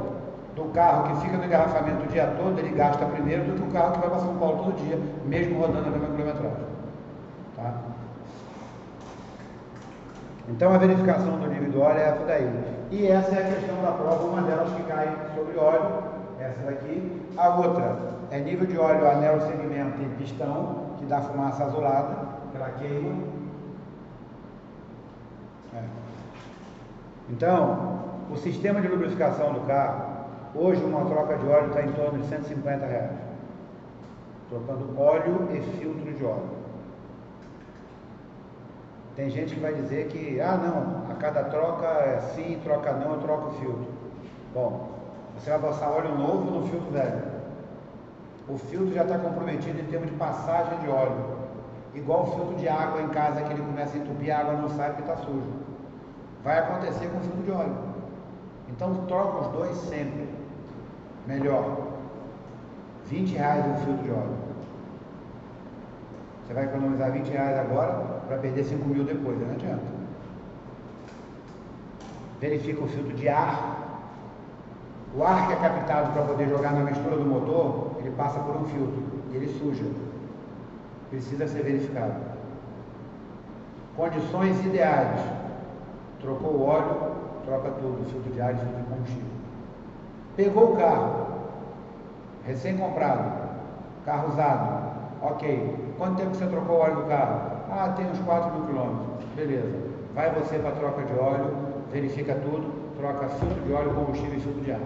do carro que fica no engarrafamento o dia todo, ele gasta primeiro do que o carro que vai para São Paulo todo dia, mesmo rodando a mesma quilometragem. Tá? Então a verificação do nível do óleo é essa daí. E essa é a questão da prova, uma delas que cai sobre óleo, essa daqui. A outra é nível de óleo, anel, segmento e pistão, que dá fumaça azulada, que ela queima. Então, o sistema de lubrificação do carro, hoje uma troca de óleo está em torno de R$150. Trocando óleo e filtro de óleo. Tem gente que vai dizer que, não, a cada troca é sim, troca não, eu troco o filtro. Bom, você vai passar óleo novo no filtro velho. O filtro já está comprometido em termos de passagem de óleo. Igual o filtro de água em casa, que ele começa a entupir, a água não sai porque está sujo. Vai acontecer com o filtro de óleo. Então troca os dois sempre. Melhor. R$20 um filtro de óleo. Você vai economizar R$20 agora para perder 5 mil depois, não adianta. Verifica o filtro de ar. O ar que é captado para poder jogar na mistura do motor, ele passa por um filtro e ele suja. Precisa ser verificado. Condições ideais. Trocou o óleo, troca tudo, filtro de ar e filtro de combustível. Pegou o carro, recém-comprado, carro usado, ok. Quanto tempo você trocou o óleo do carro? Tem uns 4 mil quilômetros. Beleza. Vai você para a troca de óleo, verifica tudo, troca filtro de óleo, combustível e filtro de ar.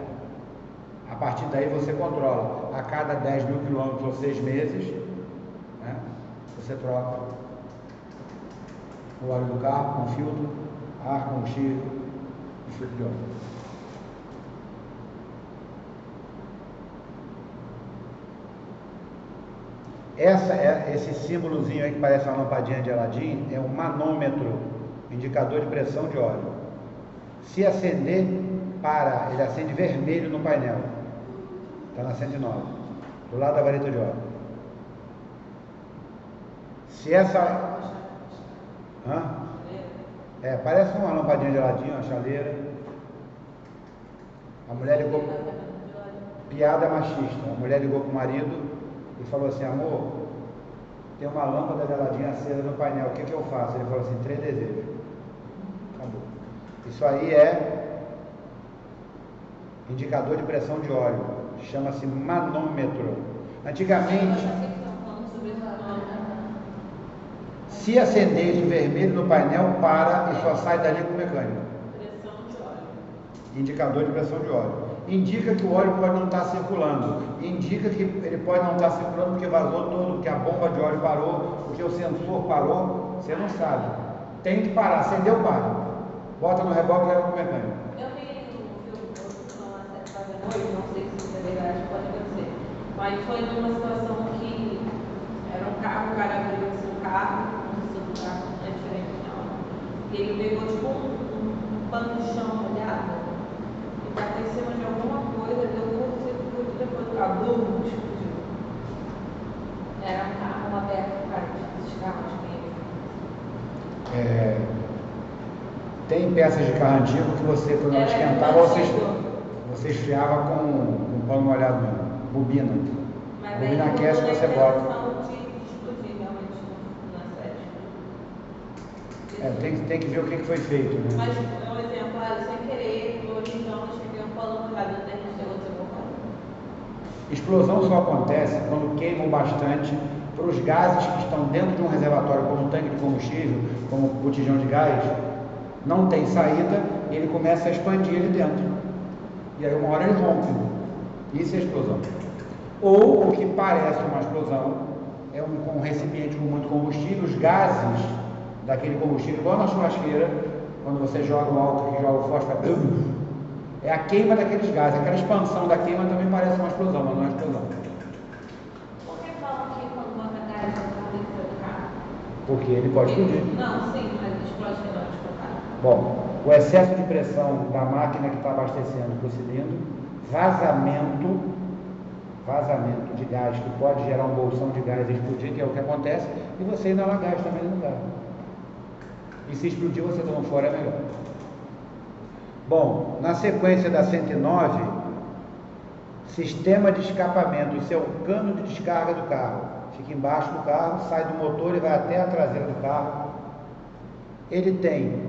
A partir daí você controla. A cada 10 mil quilômetros ou 6 meses, né, você troca o óleo do carro com filtro, ar, combustível e filtro de óleo. Esse símbolozinho aí que parece uma lampadinha de Aladim é um manômetro, indicador de pressão de óleo. Se acender, ele acende vermelho no painel. Está na 109, do lado da vareta de óleo. Se essa... parece uma lampadinha de Aladim, uma chaleira. A mulher ligou... Piada machista. A mulher ligou para o marido e falou assim: amor, tem uma lâmpada de Aladim acesa no painel, o que eu faço? Ele falou assim: 3 desejos. Acabou. Isso aí é indicador de pressão de óleo, chama-se manômetro. Antigamente, se acender de vermelho no painel, para e só sai dali com o mecânico. Pressão de óleo. Indicador de pressão de óleo. Indica que o óleo pode não estar circulando. Indica que ele pode não estar circulando porque vazou todo, porque a bomba de óleo parou, porque o sensor parou. Você não sabe. Tem que parar. Acendeu, para. Bota no reboque e leva para o mecânico. Eu vi uma série noite, não sei se isso é verdade, pode acontecer. Mas foi numa situação que era um carro, o cara abriu o carro, não sei se o carro é diferente, não. E ele pegou tipo um pano de chão molhado. Bateu em cima de alguma coisa, deu curto-circuito, depois o carro explodiu. Era um carro aberto, cara, esses carros que... Tem peças de carro antigo que você, quando ela esquentava, você esfriava com um pano molhado mesmo, bobina. Bobina aquece que você bota. Tem que ver o que foi feito, né? Mas, por exemplo, sem querer, então eu cheguei um pano molhado até que chegou a ser bom. Explosão só acontece quando queimam bastante para os gases que estão dentro de um reservatório, como tanque de combustível, como botijão de gás, não tem saída e ele começa a expandir ali dentro. E aí uma hora ele rompe. Isso é explosão. Ou o que parece uma explosão é um recipiente com muito combustível, os gases daquele combustível, igual na churrasqueira, quando você joga o álcool e joga o fósforo, é a queima daqueles gases. Aquela expansão da queima também parece uma explosão, mas não é uma explosão. Por que falam que quando bota gás no carro tem que ser do carro? Porque ele pode explodir. Não, sim, mas explode menor de carro. Bom, o excesso de pressão da máquina que está abastecendo para o cilindro, vazamento de gás que pode gerar um bolsão de gás e explodir, que é o que acontece, e você inalar gás também no lugar. E se explodir, você tomar fora é melhor. Bom, na sequência da 109, sistema de escapamento. Isso é o cano de descarga do carro. Fica embaixo do carro, sai do motor e vai até a traseira do carro. Ele tem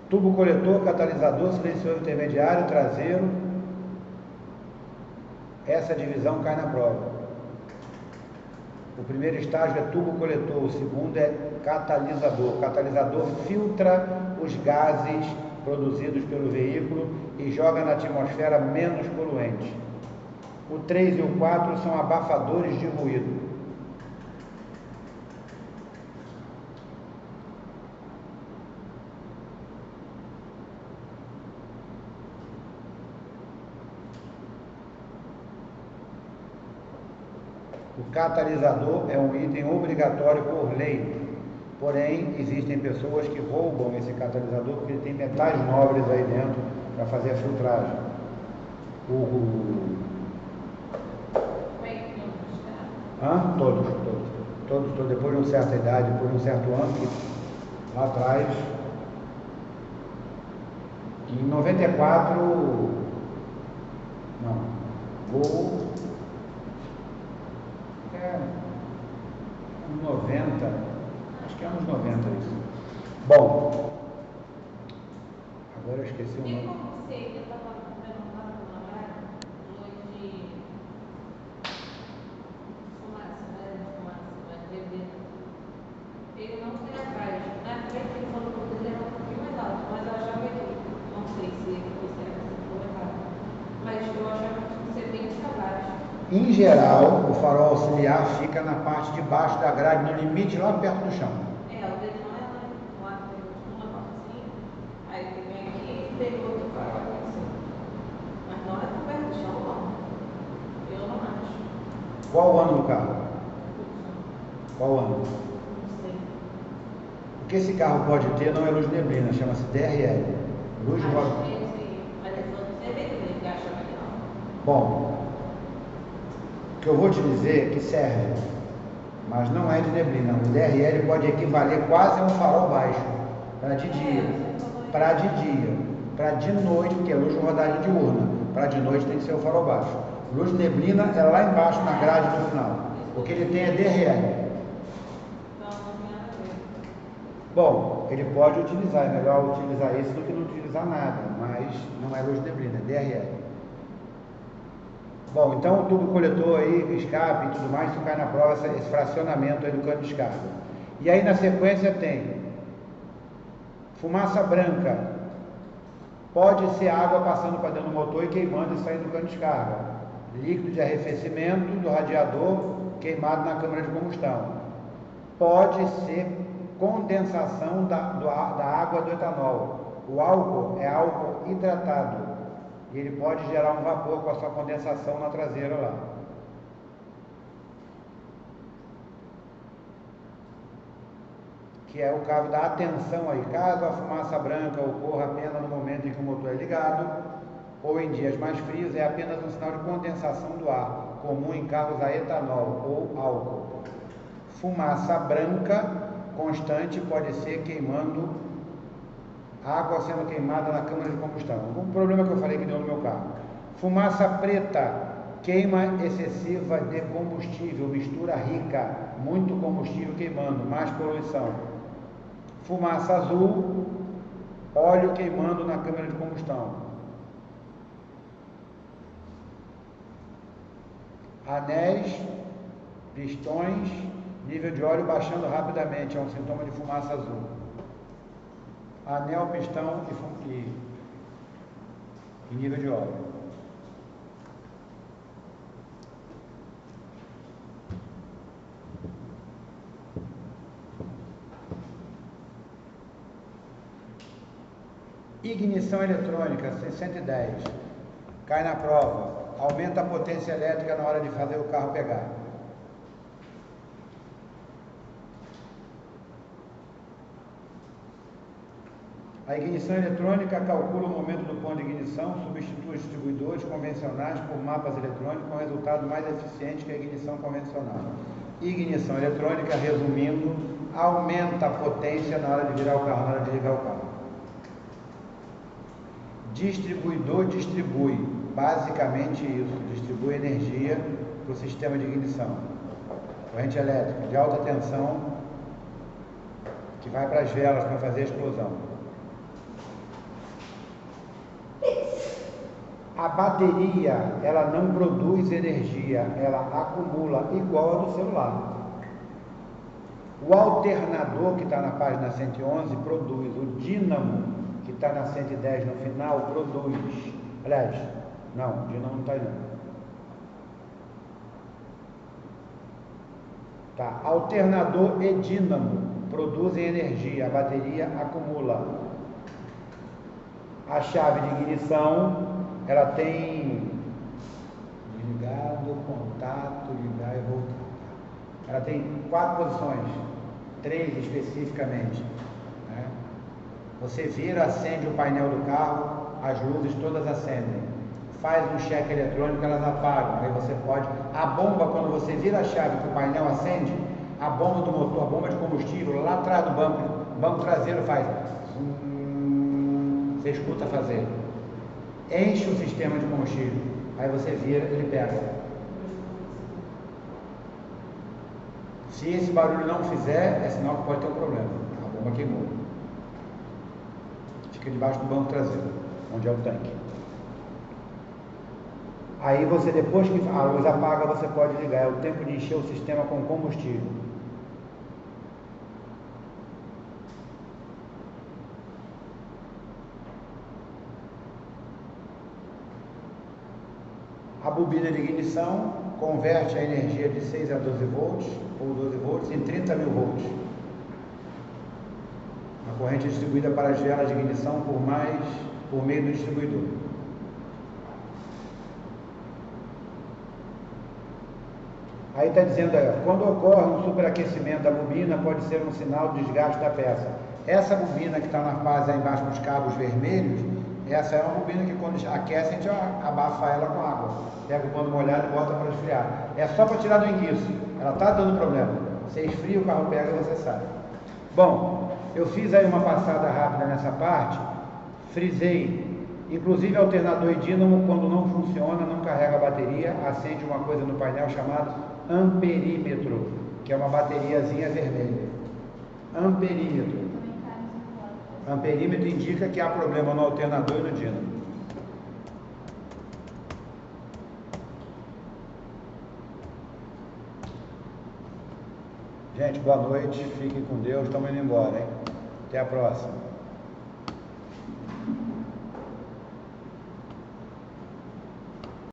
tubo coletor, catalisador, silencioso intermediário, traseiro. Essa divisão cai na prova. O primeiro estágio é tubo coletor, o segundo é catalisador. O catalisador filtra os gases produzidos pelo veículo e joga na atmosfera menos poluentes. O 3 e o 4 são abafadores de ruído. O catalisador é um item obrigatório por lei. Porém, existem pessoas que roubam esse catalisador porque ele tem metais nobres aí dentro para fazer a filtragem. Todos, depois de uma certa idade, depois de um certo ano, que lá atrás, em 94, Gol, anos 90, acho que é anos 90 isso. Bom, agora eu esqueci o nome. E como você estava vendo lá no namorado, noite de fumaça, bebê. Ele não foi atrás. Na frente ele falou que ele era um pouquinho mais alto, mas eu achava que, não sei se você foi errado, mas eu achava que tinha que ser bem abaixo. Em geral, o farol auxiliar fica na parte de baixo da grade, no limite lá perto do chão. O dele não é lá, tem uma parte assim, aí ele vem aqui e tem outro farol aqui assim. Mas não é tão perto do chão, não. Eu não acho. Qual o ano do carro? Qual ano? Não sei. O que esse carro pode ter não é luz de neblina, chama-se DRL. Luz de roda. Mas ele falou que você vê que ele achava que não. Bom, o que eu vou te dizer é que serve, mas não é de neblina. O DRL pode equivaler quase a um farol baixo, para de dia. Para de dia. Para de noite, porque é luz de rodagem diurna. Para de noite tem que ser o farol baixo. Luz de neblina é lá embaixo na grade no final. O que ele tem é DRL. Bom, ele pode utilizar, é melhor utilizar esse do que não utilizar nada, mas não é luz de neblina, é DRL. Bom, então o tubo coletor aí, escape e tudo mais, isso cai na prova, esse fracionamento aí do cano de descarga. E aí na sequência tem fumaça branca, pode ser água passando para dentro do motor e queimando e saindo do cano de descarga. Líquido de arrefecimento do radiador queimado na câmara de combustão. Pode ser condensação da água do etanol. O álcool é álcool hidratado e ele pode gerar um vapor com a sua condensação na traseira lá. Que é o caso da atenção aí. Caso a fumaça branca ocorra apenas no momento em que o motor é ligado ou em dias mais frios, é apenas um sinal de condensação do ar, comum em carros a etanol ou álcool. Fumaça branca constante pode ser queimando, água sendo queimada na câmara de combustão. Um problema que eu falei que deu no meu carro. Fumaça preta, queima excessiva de combustível, mistura rica, muito combustível queimando, mais poluição. Fumaça azul, óleo queimando na câmara de combustão. Anéis, pistões, nível de óleo baixando rapidamente, é um sintoma de fumaça azul. Anel, pistão e nível de óleo. Ignição eletrônica, 110. Cai na prova. Aumenta a potência elétrica na hora de fazer o carro pegar. A ignição eletrônica calcula o momento do ponto de ignição, substitui os distribuidores convencionais por mapas eletrônicos com resultado mais eficiente que a ignição convencional. Ignição eletrônica, resumindo, aumenta a potência na hora de virar o carro, na hora de ligar o carro. Distribuidor distribui, basicamente isso, distribui energia para o sistema de ignição. Corrente elétrica de alta tensão que vai para as velas para fazer a explosão. A bateria, ela não produz energia, ela acumula, igual a do celular. O alternador, que está na página 111, produz. O dínamo, que está na 110 no final, produz. Aliás, não, o dínamo não está aí não. Tá, alternador e dínamo produzem energia, a bateria acumula. A chave de ignição, ela tem ligado, contato, ligar e voltar. Ela tem 4 posições, 3 especificamente, né? Você vira, acende o painel do carro, as luzes todas acendem. Faz um cheque eletrônico, elas apagam. Aí você pode... A bomba, quando você vira a chave que o painel acende, a bomba do motor, a bomba de combustível, lá atrás do banco traseiro faz... Você escuta fazer. Enche o sistema de combustível. Aí você vira, ele pega. Se esse barulho não fizer, é sinal que pode ter um problema. A bomba queimou. Fica debaixo do banco traseiro, onde é o tanque. Aí você, depois que a luz apaga, você pode ligar. É o tempo de encher o sistema com combustível. A bobina de ignição converte a energia de 6 a 12 volts, ou 12 volts, em 30 mil volts. A corrente é distribuída para as velas de ignição por meio do distribuidor. Aí está dizendo aí, ó, quando ocorre um superaquecimento da bobina, pode ser um sinal de desgaste da peça. Essa bobina que está na fase aí embaixo dos cabos vermelhos, essa é uma bobina que quando aquece a gente abafa ela com água. Pega o pano molhado e bota para esfriar. É só para tirar do enguiço. Ela está dando problema. Você esfria, o carro pega e você sai. Bom, eu fiz aí uma passada rápida nessa parte, frisei. Inclusive alternador e dínamo, quando não funciona, não carrega a bateria, acende uma coisa no painel chamada amperímetro, que é uma bateriazinha vermelha. Amperímetro. Amperímetro indica que há problema no alternador e no dínamo. Gente, boa noite, fiquem com Deus, estamos indo embora, hein? Até a próxima.